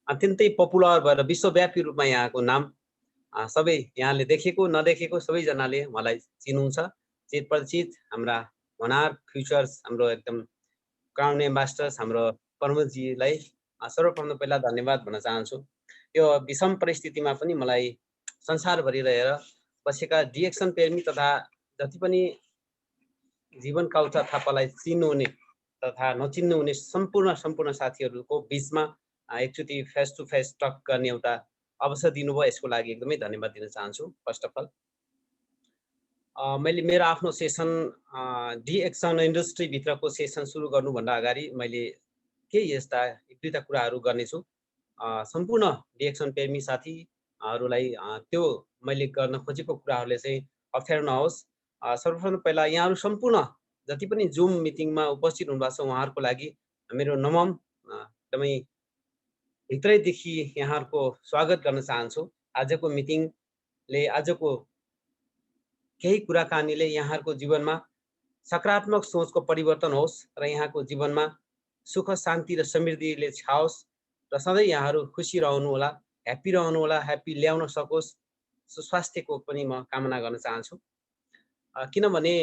अत्यन्तै पपुलर भएर विश्वव्यापी रूपमा यहाँको नाम सबै यहाँले देखेको नदेखेको सबैजनाले मलाई चिन्नुहुन्छ। चित परिचित हाम्रा होनार फ्युचर्स हाम्रो एकदम क्राउन एम्बेसडर्स हाम्रो प्रमोदजीलाई सर्वप्रथम पहिला धन्यवाद भन्न चाहन्छु। यो विषम परिस्थितिमा पनि मलाई संसारभरि रहेर बसेका डिएक्सन प्रेमी तथा जति पनि जीवन काउचा थापालाई चिन्नुहुने तथा नचिन्नुहुने सम्पूर्ण साथीहरूको बिचमा एकचोटि फेस टु फेस टक गर्ने एउटा अवसर दिनुभयो, यसको लागि एकदमै धन्यवाद दिन चाहन्छु। फर्स्ट अफ अल मैले मेरो आफ्नो सेसन डिएक्सन इन्डस्ट्रीभित्रको सेसन सुरु गर्नुभन्दा अगाडि मैले केही यस्ता एक दुईवटा कुराहरू गर्नेछु। सम्पूर्ण डिएक्सन प्रेमी साथीहरूलाई त्यो मैले गर्न खोजेको कुराहरूले चाहिँ अप्ठ्यारो नहोस्। सर्वप्रथम पहिला यहाँहरू सम्पूर्ण जति पनि जुम मिटिङमा उपस्थित हुनुभएको छ उहाँहरूको लागि मेरो नमन एकदमै भित्रैदेखि यहाँहरूको स्वागत गर्न चाहन्छु। आजको मिटिङले आजको केही कुराकानीले यहाँहरूको जीवनमा सकारात्मक सोचको परिवर्तन होस् र यहाँको जीवनमा सुख शान्ति र समृद्धिले छाओस् र सधैँ यहाँहरू खुसी रहनुहोला, ह्याप्पी रहनुहोला, ह्याप्पी ल्याउन सकोस्, सुस्वास्थ्यको पनि म कामना गर्न चाहन्छु। किनभने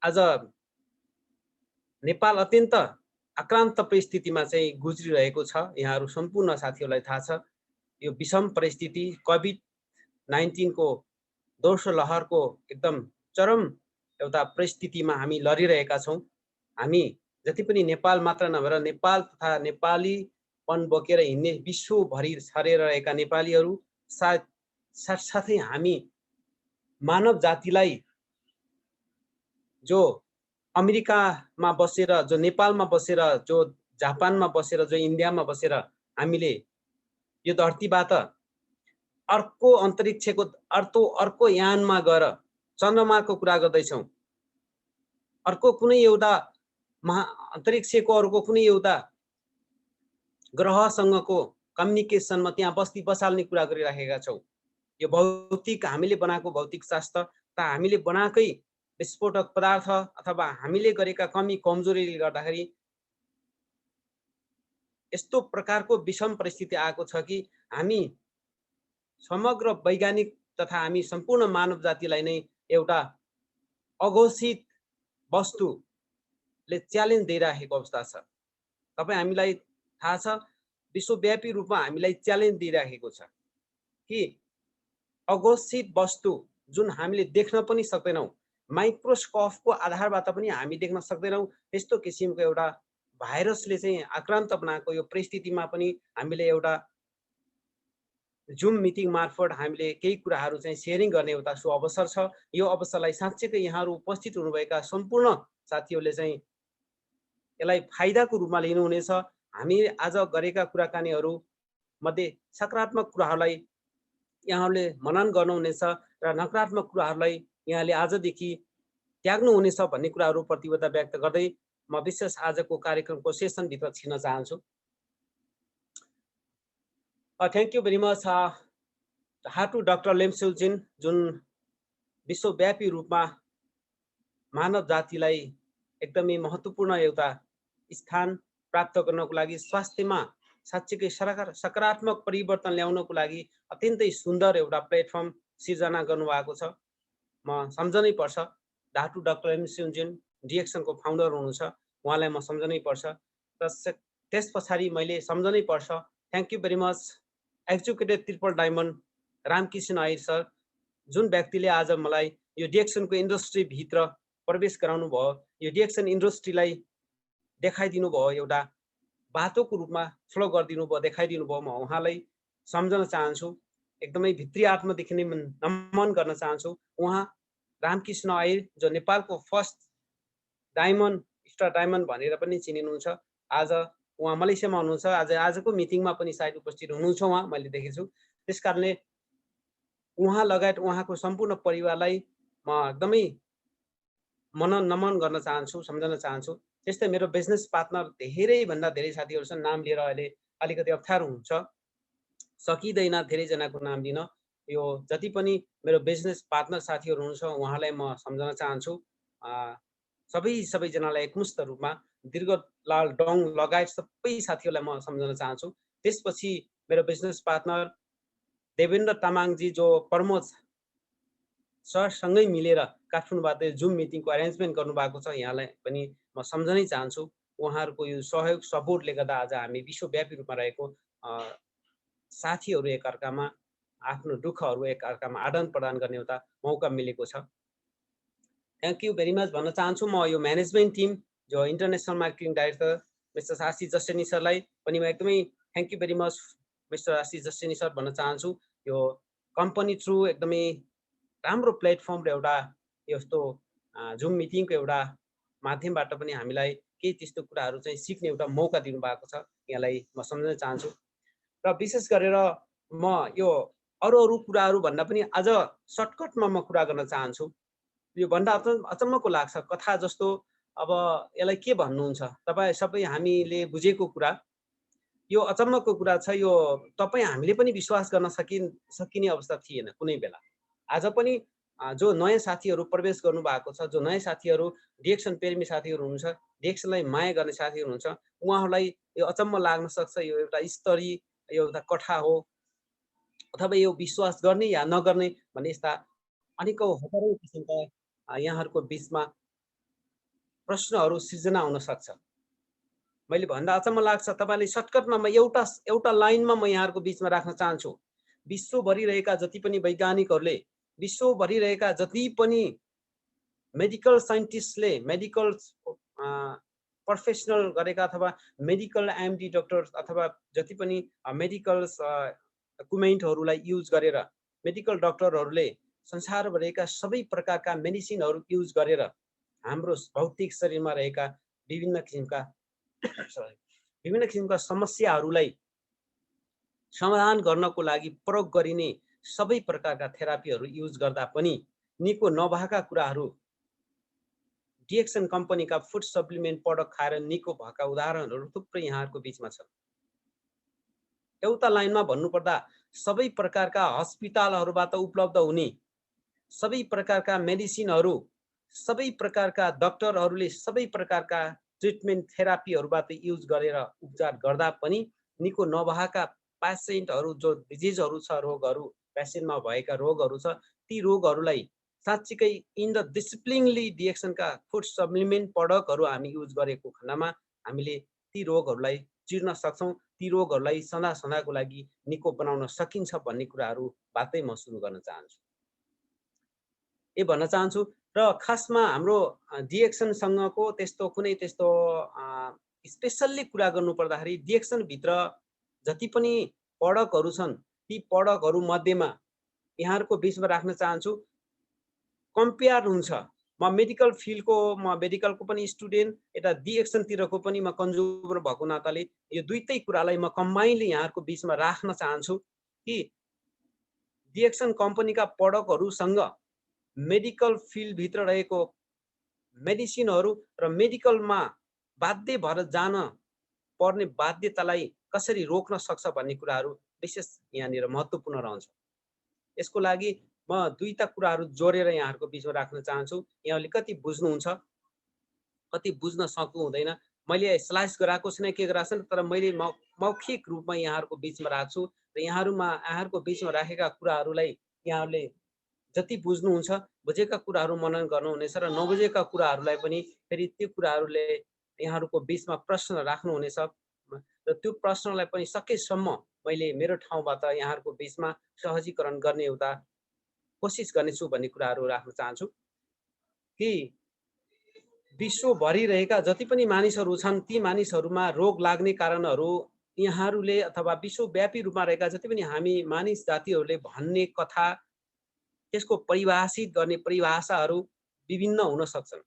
आज नेपाल अत्यन्त आक्रान्त परिस्थितिमा चाहिँ गुज्रिरहेको छ। यहाँहरू सम्पूर्ण साथीहरूलाई थाहा छ यो विषम परिस्थिति कोभिड-19 को दोस्रो लहरको एकदम चरम एउटा परिस्थितिमा हामी लडिरहेका छौँ। हामी जति पनि नेपाल मात्र नभएर नेपाल तथा नेपालीपन बोकेर हिँड्ने विश्वभरि छरेर रहेका नेपालीहरू साथसाथै हामी मानव जातिलाई जो अमेरिकामा बसेर, जो नेपालमा बसेर, जो जापानमा बसेर, जो इन्डियामा बसेर हामीले यो धरतीबाट अर्को अन्तरिक्षको अर्को यानमा गएर चन्द्रमाको कुरा गर्दैछौँ। अर्को कुनै एउटा अन्तरिक्षको अर्को कुनै एउटा ग्रहसँगको कम्युनिकेसनमा त्यहाँ बस्ती बसाल्ने कुरा गरिराखेका छौँ। यो भौतिक हामीले बनाएको भौतिक शास्त्र त हामीले बनाएकै विस्फोटक पदार्थ अथवा हामीले गरेका कमी कमजोरीले गर्दाखेरि यस्तो प्रकारको विषम परिस्थिति आएको छ कि हामी समग्र वैज्ञानिक तथा हामी सम्पूर्ण मानव जातिलाई नै एउटा अघोषित वस्तुले च्यालेन्ज दिइराखेको अवस्था छ। तपाईँ हामीलाई थाहा छ विश्वव्यापी रूपमा हामीलाई च्यालेन्ज दिइराखेको छ कि अघोषित वस्तु जुन हामीले देख्न पनि सक्दैनौँ, माइक्रोस्कोपको आधारबाट पनि हामी देख्न सक्दैनौँ, त्यस्तो किसिमको एउटा भाइरसले चाहिँ आक्रान्त बनाएको यो परिस्थितिमा पनि हामीले एउटा जुम मिटिङ मार्फत हामीले केही कुराहरू चाहिँ सेयरिङ गर्ने एउटा सो अवसर छ। यो अवसरलाई साँच्चैकै यहाँहरू उपस्थित हुनुभएका सम्पूर्ण साथीहरूले चाहिँ यसलाई फाइदाको रूपमा लिनुहुनेछ। हामी आज गरेका कुराकानीहरू मध्ये सकारात्मक कुराहरूलाई यहाँहरूले मनन गर्नुहुनेछ र नकारात्मक कुराहरूलाई यहाँले आजदेखि त्याग्नुहुनेछ भन्ने कुराहरू प्रतिबद्धता व्यक्त गर्दै म विशेष आजको कार्यक्रमको सेसनभित्र छिर्न चाहन्छु। थ्याङ्क यू भेरी मच हाटु डाक्टर लेम्सेलजिन, जुन विश्वव्यापी रूपमा मानव जातिलाई एकदमै महत्त्वपूर्ण एउटा स्थान प्राप्त गर्नको लागि स्वास्थ्यमा साँच्चैकै सकारात्मक परिवर्तन ल्याउनको लागि अत्यन्तै सुन्दर एउटा प्लेटफर्म सिर्जना गर्नुभएको छ। म सम्झनै पर्छ हाटु डाक्टर लेम्सेलजिन डिएक्सनको फाउन्डर हुनुहुन्छ, उहाँलाई म सम्झनै पर्छ। र त्यस पछाडि मैले सम्झनै पर्छ thank you very much executive triple diamond Ramkrishna Ahir sir, जुन व्यक्तिले आज मलाई यो डिएक्सनको इन्डस्ट्रीभित्र प्रवेश गराउनु भयो, यो डिएक्सन इन्डस्ट्रीलाई देखाइदिनु भयो, एउटा बाटोको रूपमा फ्लो गरिदिनु भयो, देखाइदिनु भयो। म उहाँलाई सम्झन चाहन्छु, एकदमै भित्री आत्मादेखि नै नमन गर्न चाहन्छु। उहाँ रामकृष्ण आहिर जो नेपालको फर्स्ट डायमन्ड स्टार डायमन्ड भनेर पनि चिनिनुहुन्छ, आज उहाँ मलेसियामा हुनुहुन्छ। आजको मिटिङमा पनि सायद उपस्थित हुनुहुन्छ उहाँ, मैले देखेछु। त्यस कारणले उहाँ लगायत उहाँको सम्पूर्ण परिवारलाई म एकदमै नमन गर्न चाहन्छु, सम्झन चाहन्छु। त्यस्तै मेरो बिजनेस पार्टनर धेरैभन्दा धेरै साथीहरू छन्, नाम लिएर अहिले अलिकति अप्ठ्यारो हुन्छ, सकिँदैन धेरैजनाको नाम लिन। यो जति पनि मेरो बिजनेस पार्टनर साथीहरू हुनुहुन्छ उहाँलाई म सम्झन चाहन्छु। सबैजनालाई एकमुष्ट रूपमा दीर्घलाल डोङ लगायत सबै साथीहरूलाई म सम्झन चाहन्छु। त्यसपछि मेरो बिजनेस पार्टनर देवेन्द्र तामाङजी जो प्रमोद सरसँगै मिलेर काठमाडौँबाट जुम मिटिङको एरेन्जमेन्ट गर्नुभएको छ, यहाँलाई पनि म सम्झनै चाहन्छु। उहाँहरूको यो सहयोग सपोर्टले गर्दा आज हामी विश्वव्यापी रूपमा रहेको साथीहरू एकअर्कामा आफ्नो दुःखहरू एकअर्कामा आदान प्रदान गर्ने एउटा मौका मिलेको छ। थ्याङ्क यू भेरी मच भन्न चाहन्छु। म यो म्यानेजमेन्ट टिम जो international marketing director mister Ashish Jaseni सरलाई पनि म एकदमै thank you very much mister Ashish Jaseni sir भन्न चाहन्छु। यो कम्पनी थ्रु एकदमै राम्रो प्लेटफर्म र एउटा यस्तो जुम मिटिङको एउटा माध्यमबाट पनि हामीलाई केही त्यस्तो कुराहरू चाहिँ सिक्ने एउटा मौका दिनुभएको छ, यहाँलाई म सम्झन चाहन्छु। र विशेष गरेर म यो अरू कुराहरू भन्दा पनि आज सर्टकटमा म कुरा गर्न चाहन्छु। यो भन्दा अचम्मको लाग्छ, कथा जस्तो। अब यसलाई के भन्नुहुन्छ तपाईँ सबै हामीले बुझेको कुरा, यो अचम्मको कुरा छ। यो तपाईँ हामीले पनि विश्वास गर्न सकिने अवस्था थिएन कुनै बेला। आज पनि जो नयाँ साथीहरू प्रवेश गर्नुभएको छ, जो नयाँ साथीहरू डिएक्सन प्रेमी साथीहरू हुनुहुन्छ, डिएक्सनलाई माया गर्ने साथीहरू हुनुहुन्छ, उहाँहरूलाई यो अचम्म लाग्न सक्छ, यो एउटा स्तरी, यो एउटा कथा हो अथवा यो विश्वास गर्ने या नगर्ने भन्ने यस्ता अनेकौं हजारौं किसिमका यहाँहरूको बिचमा प्रश्नहरू सिर्जना हुन सक्छ। मैले भन्दा अचम्म लाग्छ, तपाईले सर्टकटमा म एउटा लाइनमा म यहाँहरूको बिचमा राख्न चाहन्छु। विश्वभरि रहेका जति पनि वैज्ञानिकहरूले, विश्वभरि रहेका जति पनि मेडिकल साइन्टिस्टले, मेडिकल प्रोफेसनल गरेका अथवा मेडिकल एमडी डाक्टर अथवा जति पनि मेडिकल इक्विपमेन्टहरूलाई युज गरेर, मेडिकल डाक्टरहरूले संसारभरिका सबै प्रकारका मेडिसिनहरू युज गरेर हाम्रो भौतिक शरीरमा रहेका विभिन्न किसिमका समस्याहरूलाई समाधान गर्नको लागि प्रयोग गरिने सबै प्रकारका थेरापीहरू युज गर्दा पनि निको नभएका कुराहरू डिएक्सन कम्पनीका फुड सप्लिमेन्ट प्रोडक्ट खाएर निको भएका उदाहरणहरू थुप्रै यहाँहरूको बिचमा छन्। एउटा लाइनमा भन्नुपर्दा सबै प्रकारका अस्पतालहरूबाट उपलब्ध हुने सबै प्रकारका मेडिसिनहरू, सबै प्रकारका डाक्टरहरूले सबै प्रकारका ट्रिटमेन्ट थेरापीहरूबाट युज गरेर उपचार गर्दा पनि निको नभएका पेसेन्टहरू, जो डिजिजहरू छ, रोगहरू पेसेन्टमा भएका रोगहरू छ, ती रोगहरूलाई साँच्चीकै इन द डिसिप्लिनली डिएक्सनका फुड सप्लिमेन्ट प्रोडक्टहरू हामी युज गरेको खण्डमा हामीले ती रोगहरूलाई चिर्न सक्छौँ, ती रोगहरूलाई सदाको लागि निको बनाउन सकिन्छ भन्ने कुराहरूबाटै म सुरु गर्न चाहन्छु। भन्न चाहन्छु र खासमा हाम्रो डिएक्सनसँगको त्यस्तो कुनै त्यस्तो स्पेसल्ली कुरा गर्नु पर्दाखेरि डिएक्सन भित्र जति पनि प्रोडक्टहरू छन्, ती प्रोडक्टहरू मध्येमा यहाँहरूको बिचमा राख्न चाहन्छु। कम्पेयर हुन्छ, म मेडिकल फिल्डको, म मेडिकलको पनि स्टुडेन्ट, यता डिएक्सनतिरको पनि म कन्ज्युमर भएको नाताले यो दुईटै कुरालाई म कम्बाइनली यहाँहरूको बिचमा राख्न चाहन्छु कि डिएक्सन कम्पनीका प्रोडक्टहरूसँग मेडिकल फिल्डभित्र रहेको मेडिसिनहरू र मेडिकलमा बाध्य भएर जान पर्ने बाध्यतालाई कसरी रोक्न सक्छ भन्ने कुराहरू विशेष यहाँनिर महत्त्वपूर्ण रहन्छ। यसको लागि म दुईटा कुराहरू जोडेर यहाँहरूको बिचमा राख्न चाहन्छु। यहाँले कति बुझ्नुहुन्छ, कति बुझ्न सक्नु हुँदैन। मैले स्लाइस गराएको छैन, के गराएको छैन, तर मैले मौखिक रूपमा यहाँहरूको बिचमा राख्छु र यहाँहरूको बिचमा राखेका कुराहरूलाई यहाँहरूले जति बुझ्नुहुन्छ, बुझेका कुराहरू मनन गर्नुहुनेछ र नबुझेका कुराहरूलाई पनि फेरि त्यो कुराहरूले यहाँहरूको बिचमा प्रश्न राख्नुहुनेछ र त्यो प्रश्नलाई पनि सकेसम्म मैले मेरो ठाउँबाट यहाँहरूको बिचमा सहजीकरण गर्ने एउटा कोसिस गर्नेछु भन्ने कुराहरू राख्न चाहन्छु कि विश्वभरि रहेका जति पनि मानिसहरू छन्, ती मानिसहरूमा रोग लाग्ने कारणहरू यहाँहरूले अथवा विश्वव्यापी रूपमा रहेका जति पनि हामी मानिस जातिहरूले भन्ने कथा, त्यसको परिभाषित गर्ने परिभाषाहरू विभिन्न हुन सक्छन्।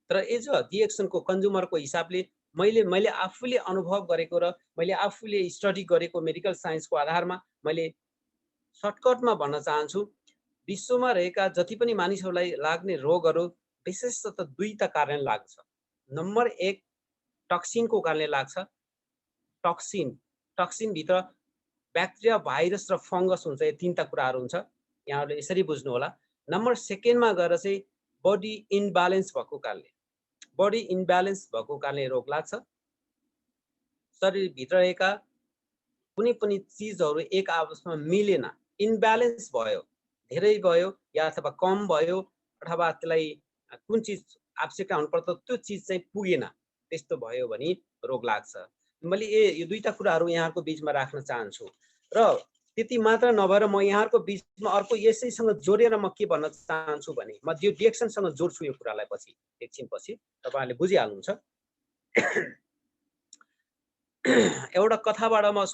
तर एज अ डिएक्सनको कन्ज्युमरको हिसाबले मैले आफूले अनुभव गरेको र मैले आफूले स्टडी गरेको मेडिकल साइन्सको आधारमा मैले सर्टकटमा भन्न चाहन्छु, विश्वमा रहेका जति पनि मानिसहरूलाई लाग्ने रोगहरू विशेषतः दुईटा कारण लाग्छ। नम्बर 1 टक्सिनको कारणले लाग्छ। टक्सिनभित्र ब्याक्टेरिया, भाइरस र फङ्गस हुन्छ। यो तीनटा कुराहरू हुन्छ, यहाँहरूले यसरी बुझ्नु होला। नम्बर 2मा गएर चाहिँ बडी इम्ब्यालेन्स भएको कारणले रोग लाग्छ। शरीरभित्र रहेका कुनै पनि चिजहरू एक आपसमा मिलेन, इम्ब्यालेन्स भयो, धेरै भयो या अथवा कम भयो अथवा त्यसलाई कुन चिज आवश्यकता हुनुपर्छ त्यो चिज चाहिँ पुगेन, त्यस्तो भयो भने रोग लाग्छ। मैले यो दुईटा कुराहरू यहाँहरूको बिचमा राख्न चाहन्छु। र त्यति मात्र नभएर म यहाँहरूको बिचमा अर्को यसैसँग जोडेर म के भन्न चाहन्छु भने म यो डिएक्सनसँग जोड्छु यो कुरालाई पछि एकछिनपछि तपाईँहरूले बुझिहाल्नुहुन्छ। एउटा कथाबाट म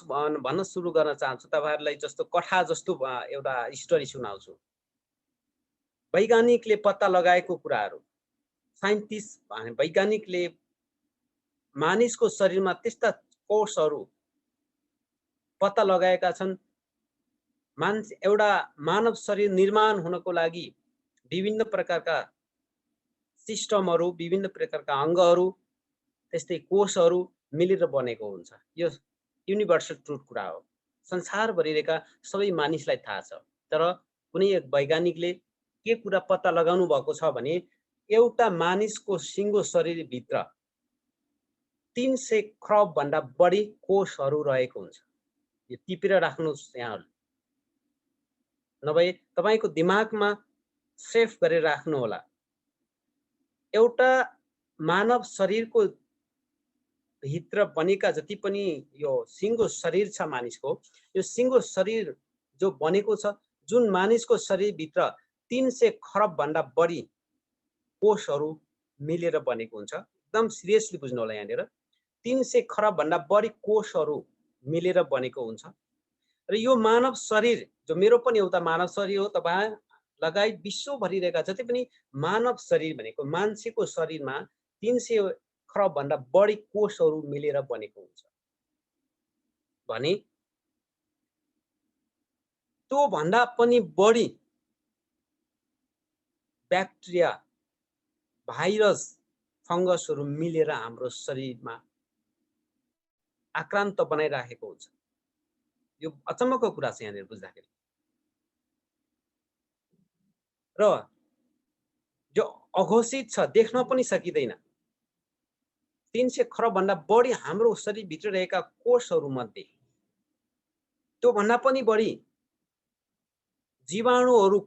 भन्न सुरु गर्न चाहन्छु तपाईँहरूलाई, जस्तो कथा जस्तो एउटा स्टोरी सुनाउँछु। वैज्ञानिकले पत्ता लगाएको कुराहरू, साइन्टिस्ट वैज्ञानिकले मानिसको शरीरमा त्यस्ता कोषहरू पत्ता लगाएका छन्। एउटा मानव शरीर निर्माण हुनको लागि विभिन्न प्रकारका सिस्टमहरू, विभिन्न प्रकारका अङ्गहरू, त्यस्तै कोषहरू मिलेर बनेको हुन्छ। यो युनिभर्सल ट्रुथ कुरा हो, संसारभरिका सबै मानिसलाई थाहा छ। तर कुनै एक वैज्ञानिकले के कुरा पत्ता लगाउनु भएको छ भने एउटा मानिसको सिङ्गो शरीरभित्र 300 खरब भन्दा बढी कोषहरू रहेको हुन्छ। यो टिपेर राख्नुहोस् यहाँ, नभए तपाईको दिमागमा सेभ गरेर राख्नु होला। एउटा मानव शरीरको भित्र बनेका जति पनि यो सिङ्गो शरीर छ मानिसको, यो सिङ्गो शरीर जो बनेको छ, जुन मानिसको शरीरभित्र 300 खरब भन्दा बढी कोषहरू मिलेर बनेको हुन्छ। एकदम सिरियसली बुझ्नु होला यहाँनिर, 300 खरब भन्दा बढी कोषहरू मिलेर बनेको हुन्छ। र यो मानव शरीर जो मेरो पनि एउटा मानव शरीर हो, तपाईँ लगायत विश्वभरि रहेका जति पनि मानव शरीर भनेको मान्छेको शरीरमा 300 खरब भन्दा बढी कोषहरू मिलेर बनेको हुन्छ भने त्यो भन्दा पनि बढी ब्याक्टेरिया, भाइरस, फंगसहरू मिलेर हाम्रो शरीरमा आक्रान्त बनाइराखेको हुन्छ। यो अचम्मको कुरा छ यहाँनिर बुझ्दाखेरि। र जो अघोषित छ, देख्न पनि सकिँदैन, 300 खरब भन्दा बढी हाम्रो शरीरभित्र रहेका कोषहरू मध्ये त्यो भन्दा पनि बढी जीवाणुहरू,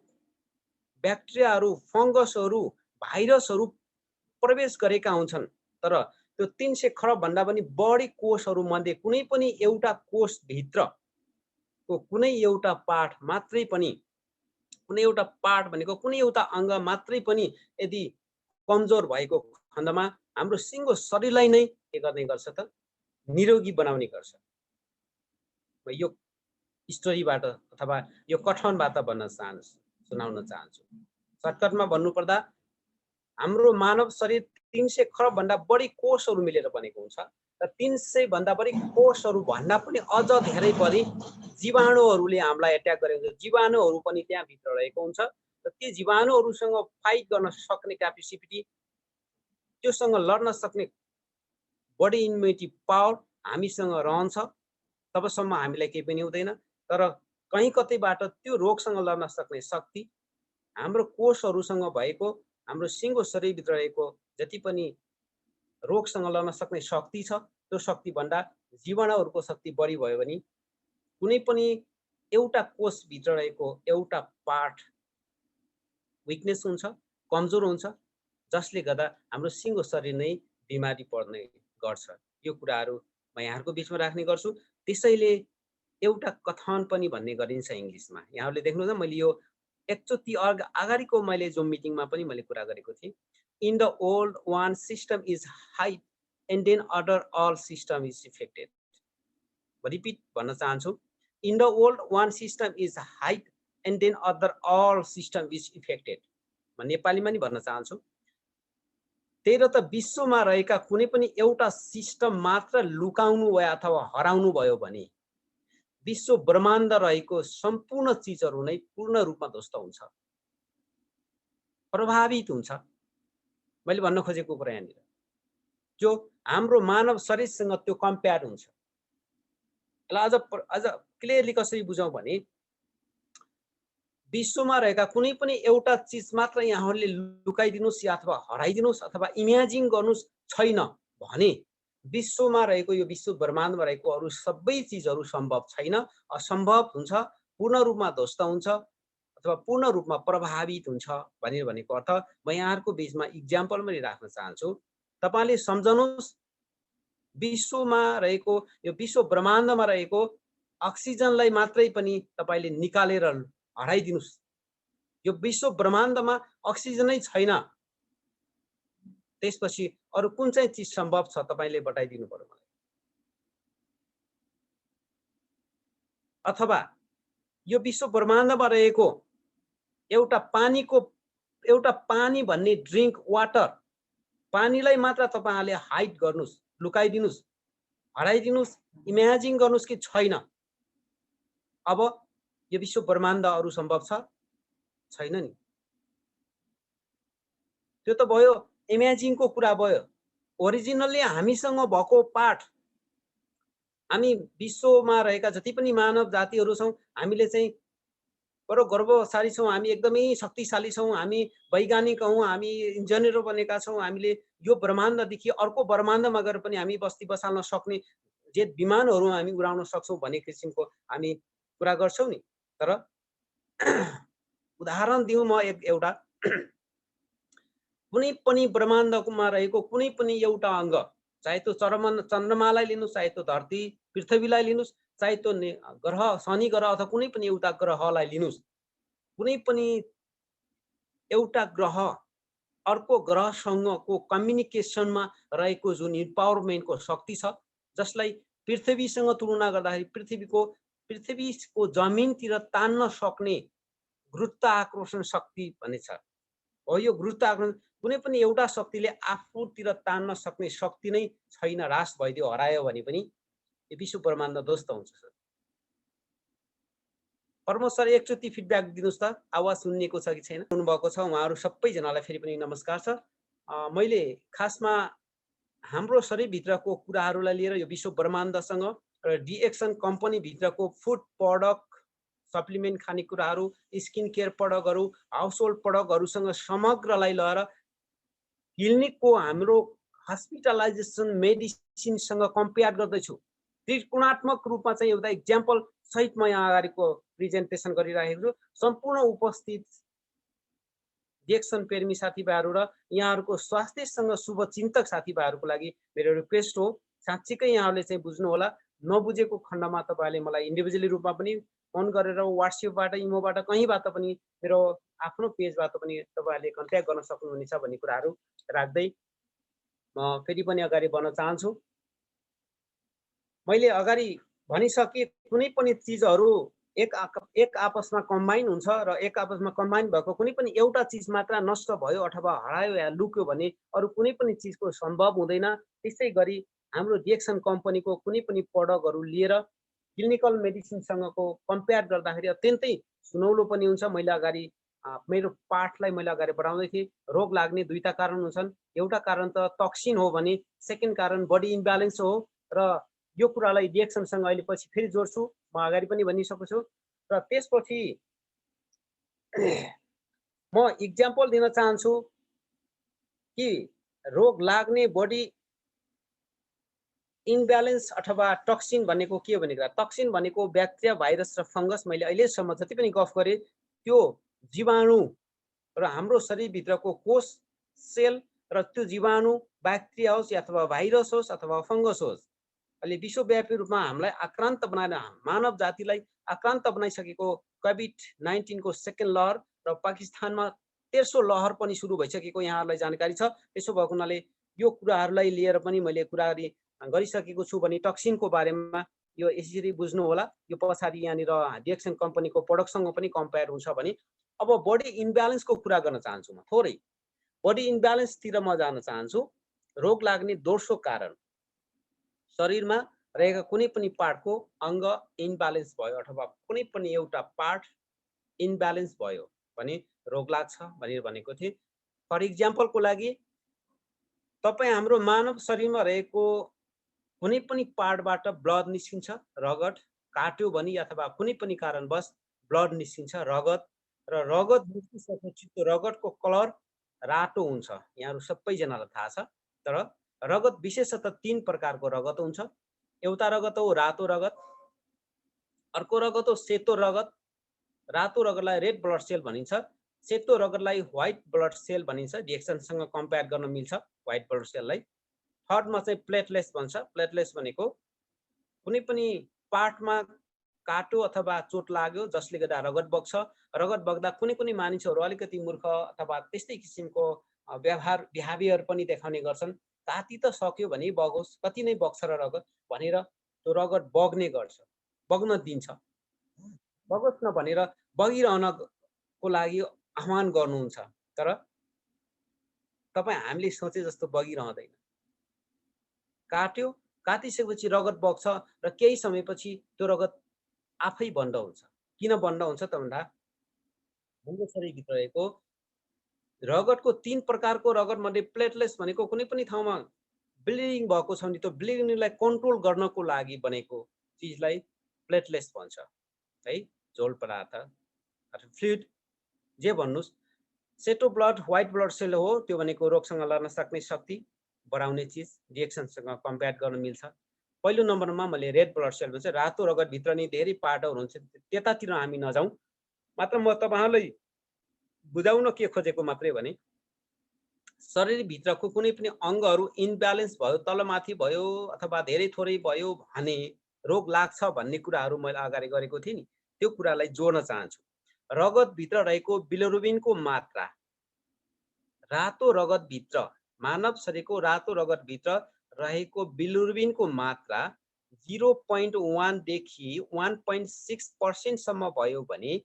ब्याक्टेरियाहरू, फंगसहरू, भाइरसहरू प्रवेश गरेका हुन्छन्। तर त्यो 300 खरब भन्दा पनि बढी कोषहरू मध्ये कुनै पनि एउटा कोष भित्रको कुनै एउटा पार्ट मात्रै पनि, कुनै एउटा पार्ट भनेको कुनै एउटा अङ्ग मात्रै पनि यदि कमजोर भएको खण्डमा हाम्रो सिङ्गो शरीरलाई नै के गर्ने गर्छ त, निरोगी बनाउने गर्छ। यो स्टोरीबाट अथवा यो कथनबाट भन्न चाहन्छु, सुनाउन चाहन्छु। सर्टकटमा भन्नुपर्दा हाम्रो मानव शरीर 300 खरब भन्दा बढी कोषहरू मिलेर बनेको हुन्छ। र 300 भन्दा बढी कोषहरू भन्दा पनि अझ धेरै बढी जीवाणुहरूले हामीलाई एट्याक गरेको हुन्छ। जीवाणुहरू पनि त्यहाँ भित्र रहेको हुन्छ र ती जीवाणुहरूसँग फाइट गर्न सक्ने क्यापेसिटी, त्योसँग लड्न सक्ने बडी इम्युनिटी पावर हामीसँग रहन्छ। तबसम्म हामीलाई केही पनि हुँदैन। तर कहीँ कतैबाट त्यो रोगसँग लड्न सक्ने शक्ति हाम्रो कोषहरूसँग भएको, हाम्रो सिङ्गो शरीरभित्र रहेको जति पनि रोगसँग लड्न सक्ने शक्ति छ, त्यो शक्ति भन्दा जीवाणुहरूको शक्ति बढी भयो भने कुनै पनि एउटा कोषभित्र रहेको एउटा पार्ट विकनेस हुन्छ, कमजोर हुन्छ, जसले गर्दा हाम्रो सिङ्गो शरीर नै बिमारी पर्ने गर्छ। यो कुराहरू म यहाँहरूको बिचमा राख्ने गर्छु। त्यसैले एउटा कथन पनि भन्ने गरिन्छ इङ्ग्लिसमा। यहाँहरूले देख्नुहुन्छ मैले यो एकचोटि अगाडिको मैले जो मिटिङमा पनि मैले कुरा गरेको थिएँ। In the old one system is hide and then other all system is affected. Repeat भन्न चाहन्छु, in the old one system is hide and then other all system is affected. म नेपालीमा नि भन्न चाहन्छु, त्यही त विश्वमा रहेका कुनै पनि एउटा सिस्टम मात्र लुकाउनु भयो अथवा हराउनु भयो भने विश्व ब्रह्माण्ड रहेको सम्पूर्ण चिजहरू नै पूर्ण रूपमा ध्वस्त हुन्छ, प्रभावित हुन्छ। मैले भन्न खोजेको कुरा यहाँनिर जो हाम्रो मानव शरीरसँग त्यो कम्पेयर हुन्छ। यसलाई अझ क्लियरली कसरी बुझौँ भने विश्वमा रहेका कुनै पनि एउटा चिज मात्र यहाँहरूले लुकाइदिनुहोस् या अथवा हराइदिनुहोस् अथवा इमेजिन गर्नुहोस् छैन भने विश्वमा रहेको यो विश्व ब्रह्माण्डमा रहेको अरू सबै चिजहरू सम्भव छैन, असम्भव हुन्छ, पूर्ण रूपमा ध्वस्त हुन्छ अथवा पूर्ण रूपमा प्रभावित हुन्छ भनेको अर्थ म यहाँहरूको बीचमा इक्जाम्पल पनि राख्न चाहन्छु। तपाईँले सम्झनुहोस्, विश्वमा रहेको यो विश्व ब्रह्माण्डमा रहेको अक्सिजनलाई मात्रै पनि तपाईँले निकालेर हराइदिनुहोस्। यो विश्व ब्रह्माण्डमा अक्सिजनै छैन, त्यसपछि अरू कुन चाहिँ चिज सम्भव छ तपाईँले बताइदिनु पर्यो मलाई। अथवा यो विश्व ब्रह्माण्डमा रहेको एउटा पानी भन्ने ड्रिङ्क वाटर, पानीलाई मात्र तपाईँले हाइड गर्नुहोस्, लुकाइदिनुहोस्, हराइदिनुहोस्, इमेजिन गर्नुहोस् कि छैन। अब यो विश्व ब्रह्माण्ड अरू सम्भव छ? छैन नि। त्यो त भयो इमेजिनको कुरा भयो। ओरिजिनल्ली हामीसँग भएको पार्ट, हामी विश्वमा रहेका जति पनि मानव जातिहरू छौँ, हामीले चाहिँ बडो गर्वशाली छौँ, हामी एकदमै शक्तिशाली छौँ, हामी वैज्ञानिक हौँ, हामी इन्जिनियर बनेका छौँ, हामीले यो ब्रह्माण्डदेखि अर्को ब्रह्माण्डमा गएर पनि हामी बस्ती बसाल्न सक्ने जेट विमानहरू हामी उडाउन सक्छौँ भन्ने किसिमको हामी कुरा गर्छौँ नि। तर उदाहरण दिउँ म एउटा, कुनै पनि ब्रह्माण्डमा रहेको कुनै पनि एउटा अङ्ग, चाहे त्यो चन्द्रमालाई लिनुहोस्, चाहे त्यो धरती पृथ्वीलाई लिनुहोस्, चाहे त्यो ग्रह शनि ग्रह अथवा कुनै पनि एउटा ग्रहलाई लिनुहोस्, कुनै पनि एउटा ग्रह अर्को ग्रहसँगको कम्युनिकेसनमा रहेको जुन इम्पावरमेन्टको शक्ति छ, जसलाई पृथ्वीसँग तुलना गर्दाखेरि पृथ्वीको जमिनतिर तान्न सक्ने गुरुत्वाकर्षण शक्ति भन्ने छ। हो यो गुरुत्वाकर्षण कुनै पनि एउटा शक्तिले आफूतिर तान्न सक्ने शक्ति नै छैन, ह्रास भइदियो, हरायो भने पनि यो विश्व ब्रह्माण्ड ध्वस्त हुन्छ। प्रमोद सर एकचोटि फिडब्याक दिनुहोस् त, आवाज सुनिएको छ कि छैन? सुन्नुभएको छ उहाँहरू सबैजनालाई फेरि पनि नमस्कार छ। मैले खासमा हाम्रो शरीरभित्रको कुराहरूलाई लिएर यो विश्व ब्रह्माण्डसँग र डिएक्सन कम्पनीभित्रको फुड प्रडक्ट, सप्लिमेन्ट खानेकुराहरू, स्किन केयर प्रडक्टहरू, हाउसहोल्ड प्रडक्टहरूसँग समग्रलाई लिएर क्लिनिकको हाम्रो हस्पिटलाइजेसन मेडिसिनसँग कम्पेयर गर्दैछु। त्रिकोणात्मक रूपमा चाहिँ एउटा इक्जाम्पल सहित म यहाँ अगाडिको प्रेजेन्टेसन गरिरहेको छु। सम्पूर्ण उपस्थित डिएक्सन प्रेमी साथीभाइहरू र यहाँहरूको स्वास्थ्यसँग शुभचिन्तक साथीभाइहरूको लागि मेरो रिक्वेस्ट हो, साँच्चीकै यहाँहरूले चाहिँ बुझ्नु होला। नबुझेको खण्डमा तपाईँले मलाई इन्डिभिजुअली रूपमा पनि फोन गरेर व्हाट्सएपबाट, इमोबाट, कहीँबाट पनि मेरो आफ्नो पेजबाट पनि तपाईँहरूले कन्ट्याक्ट गर्न सक्नुहुनेछ भन्ने कुराहरू राख्दै म फेरि पनि अगाडि बढ्न चाहन्छु। मैले अगाडि भनिसके कुनै पनि चिजहरू एक आपसमा कम्बाइन हुन्छ र एक आपसमा कम्बाइन भएको कुनै पनि एउटा चिज मात्र नष्ट भयो अथवा हरायो या लुक्यो भने अरू कुनै पनि चिजको सम्भव हुँदैन। त्यसै गरी हाम्रो डिएक्सन कम्पनीको कुनै पनि प्रडक्टहरू लिएर क्लिनिकल मेडिसिनसँगको कम्पेयर गर्दाखेरि अत्यन्तै सुनौलो पनि हुन्छ। मैले अगाडि मेरो पाठलाई मैले अगाडि बढाउँदै थिएँ। रोग लाग्ने दुईटा कारण हुन्छन्, एउटा कारण त टक्सिन हो भने सेकेन्ड कारण बडी इम्ब्यालेन्स हो। र यो कुरालाई डिएक्सनसँग अहिले पछि फेरि जोड्छु, म अगाडि पनि भनिसकेको छु। र त्यसपछि म इक्जाम्पल दिन चाहन्छु कि रोग लाग्ने बडी इम्ब्यालेन्स अथवा टक्सिन भनेको के हो भनेको, टक्सिन भनेको ब्याक्टेरिया, भाइरस र फङ्गस। मैले अहिलेसम्म जति पनि गफ गरेँ त्यो जीवाणु र हाम्रो शरीरभित्रको कोष सेल र त्यो जीवाणु ब्याक्टेरिया होस् अथवा भाइरस होस् अथवा फङ्गस होस्, अहिले विश्वव्यापी रूपमा हामीलाई आक्रान्त बनाएर, मानव जातिलाई आक्रान्त बनाइसकेको कोभिड-19 को सेकेन्ड लहर र पाकिस्तानमा तेस्रो लहर पनि सुरु भइसकेको यहाँहरूलाई जानकारी छ। त्यसो भएको हुनाले यो कुराहरूलाई लिएर पनि मैले कुराकानी गरिसकेको छु भने टक्सिनको बारेमा यो यसरी बुझ्नु होला। यो पछाडि यहाँनिर डिएक्सन कम्पनीको प्रडक्टसँग पनि कम्पेयर हुन्छ भने अब बडी इम्ब्यालेन्सको कुरा गर्न चाहन्छु। म थोरै बडी इम्ब्यालेन्सतिर म जान चाहन्छु। रोग लाग्ने दोस्रो कारण शरीरमा रहेका कुनै पनि पार्टको अङ्ग इम्ब्यालेन्स भयो अथवा कुनै पनि एउटा पार्ट इम्ब्यालेन्स भयो भने रोग लाग्छ भनेको थिएँ। फर इक्जाम्पलको लागि तपाईँ हाम्रो मानव शरीरमा रहेको कुनै पनि पार्टबाट ब्लड निस्किन्छ, रगत काट्यो भने अथवा कुनै पनि कारणवश ब्लड निस्किन्छ, रगत, र रगत निस्किसकेपछि त्यो रगतको कलर रातो हुन्छ। यहाँहरू सबैजनालाई थाहा छ। तर रगत विशेषतः 3 प्रकारको रगत हुन्छ। एउटा रगत हो रातो रगत, अर्को रगत हो सेतो रगत। रातो रगतलाई रेड ब्लड सेल भनिन्छ, सेतो रगतलाई व्हाइट ब्लड सेल भनिन्छ। रिएक्सनसँग कम्पेयर गर्न मिल्छ व्हाइट ब्लड सेललाई। थर्डमा चाहिँ प्लेटलेट्स भन्छ। प्लेटलेट्स भनेको कुनै पनि पार्टमा काटो अथवा चोट लाग्यो जसले गर्दा रगत बग्छ। रगत बग्दा कुनै कुनै मानिसहरू अलिकति मूर्ख अथवा त्यस्तै किसिमको बिहेभियर पनि देखाउने गर्छन्। ताती त सक्यो भने बगोस्, कति नै बग्छ र रगत भनेर त्यो रगत बग्ने गर्छ, बग्न दिन्छ। बगोस् न भनेर बगिरहनको लागि आह्वान गर्नुहुन्छ, तर तपाईँ हामीले सोचे जस्तो बगिरहँदैन। काट्यो, काटिसकेपछि रगत बग्छ र केही समयपछि त्यो रगत आफै बन्द हुन्छ। किन बन्द हुन्छ त भन्दा हाम्रो शरीरभित्र रहेको रगतको 3 प्रकारको रगत मध्ये प्लेटलेट्स भनेको कुनै पनि ठाउँमा ब्लिडिङ भएको छ भने त्यो ब्लिडिङलाई कन्ट्रोल गर्नको लागि बनेको चिजलाई प्लेटलेट्स भन्छ है। झोल पदार्थ अथवा फ्लुइड जे भन्नुस्। सेतो ब्लड व्हाइट ब्लड सेल हो, त्यो भनेको रोगसँग लड्न सक्ने शक्ति बढाउने चिज, रिएक्सनसँग कम्पेयर गर्न मिल्छ। पहिलो नम्बरमा मैले रेड ब्लड सेल भन्छ। रातो रगतभित्र नि धेरै पार्टहरू हुन्छ, त्यतातिर हामी नजाउँ। मात्र म तपाईहरुलाई बुझाउन के खोजेको मात्रै भने शरीरभित्रको कुनै पनि अङ्गहरू इम्ब्यालेन्स भयो, तलमाथि भयो अथवा धेरै थोरै भयो भने रोग लाग्छ भन्ने कुराहरू मैले अगाडि गरेको थिएँ नि, त्यो कुरालाई जोड्न चाहन्छु। रगतभित्र रहेको बिलिरुबिनको मात्रा, रातो रगतभित्र, मानव शरीरको रातो रगतभित्र रहेको बिलिरुबिनको मात्रा 0.1 देखि 1.6% सम्म भयो भने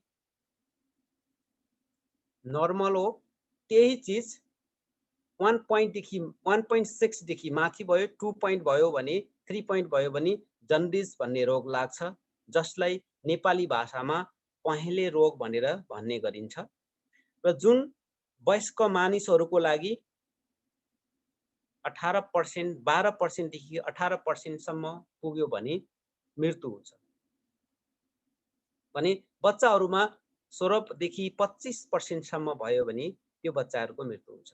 नर्मल हो। त्यही चिज 1.6 देखि माथि भयो, 2 पोइन्ट भयो भने, 3 पोइन्ट भयो भने जन्डिस भन्ने रोग लाग्छ, जसलाई नेपाली भाषामा पहेँले रोग भनेर भन्ने गरिन्छ। र जुन वयस्क मानिसहरूको लागि 18%, 12% देखि 18% सम्म पुग्यो भने मृत्यु हुन्छ भने बच्चाहरूमा 16 देखि 25% सम्म भयो भने त्यो बच्चाहरूको मृत्यु हुन्छ।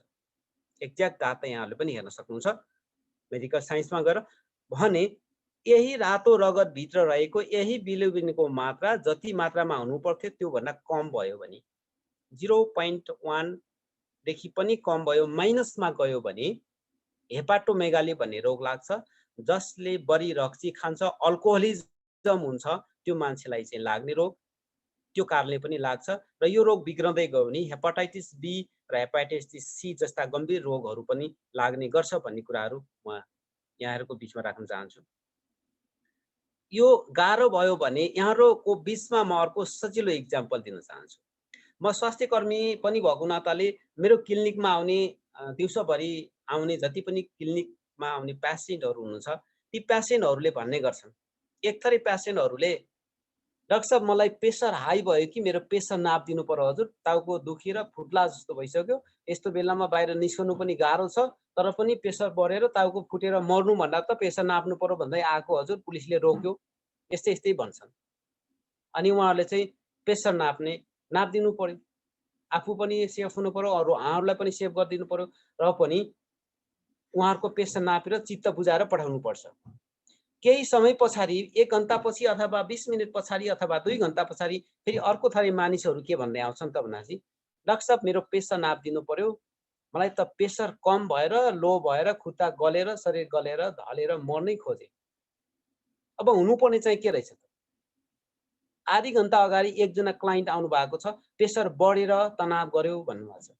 एक्ज्याक्ट डाटा यहाँहरूले पनि हेर्न सक्नुहुन्छ मेडिकल साइन्समा गएर। भने यही रातो रगतभित्र रहेको यही बिलिरुबिनको मात्रा जति मात्रामा हुनु पर्थ्यो त्यो भन्दा कम भयो भने 0.1 देखि पनि कम भयो, माइनसमा गयो भने हेपाटोमेगाली भन्ने रोग लाग्छ, जसले बढी रक्सी खान्छ, अल्कोहलिजम हुन्छ, त्यो मान्छेलाई चाहिँ लाग्ने रोग, त्यो कारणले पनि लाग्छ। र यो रोग बिग्रँदै गयो भने हेपाटाइटिस बी र हेपाटाइटिस सी जस्ता गम्भीर रोगहरू पनि लाग्ने गर्छ भन्ने कुराहरू म यहाँहरूको बिचमा राख्न चाहन्छु। यो गाह्रो भयो भने यहाँहरूको बिचमा म अर्को सजिलो इक्जाम्पल दिन चाहन्छु। म स्वास्थ्य कर्मी पनि भएको नाताले मेरो क्लिनिकमा आउने दिउँसोभरि आउने जति पनि क्लिनिकमा आउने पेसेन्टहरू हुनुहुन्छ, ती पेसेन्टहरूले भन्ने गर्छन्, एक थरी पेसेन्टहरूले डाक्टर साहब मलाई प्रेसर हाई भयो कि मेरो प्रेसर नाप दिनु पर्यो हजुर, टाउको दुखेर फुट्ला जस्तो भइसक्यो, यस्तो बेलामा बाहिर निस्कनु पनि गाह्रो छ, तर पनि प्रेसर बढेर टाउको फुटेर मर्नु भन्दा त प्रेसर नाप्नु पर्यो भन्दै आएको हजुर, पुलिसले रोक्यो, यस्तै यस्तै भन्छन्। अनि उहाँहरूले चाहिँ प्रेसर नाप्दिनु पर्यो, आफू पनि सेफ हुनु पर्यो, अरू उहाँहरूलाई पनि सेफ गरिदिनु पर्यो, र पनि उहाँहरूको प्रेसर नापेर चित्त बुझाएर पठाउनु पर्छ। केही समय पछाडि 1 घण्टा पछि अथवा 20 मिनट पछाडि अथवा 2 घण्टा पछाडि फेरि अर्को थरी मानिसहरू के भन्दै आउँछन् त भन्नासी, डाक्टर साहब मेरो प्रेसर नाप्दिनु पर्यो, मलाई त प्रेसर कम भएर लो भएर खुट्टा गलेर शरीर गलेर ढलेर मर्नै खोजे। अब हुनुपर्ने चाहिँ के रहेछ त? आधी घण्टा अगाडि एकजना क्लाइन्ट आउनु भएको छ, प्रेसर बढेर तनाव गर्यो भन्नुभएको छ।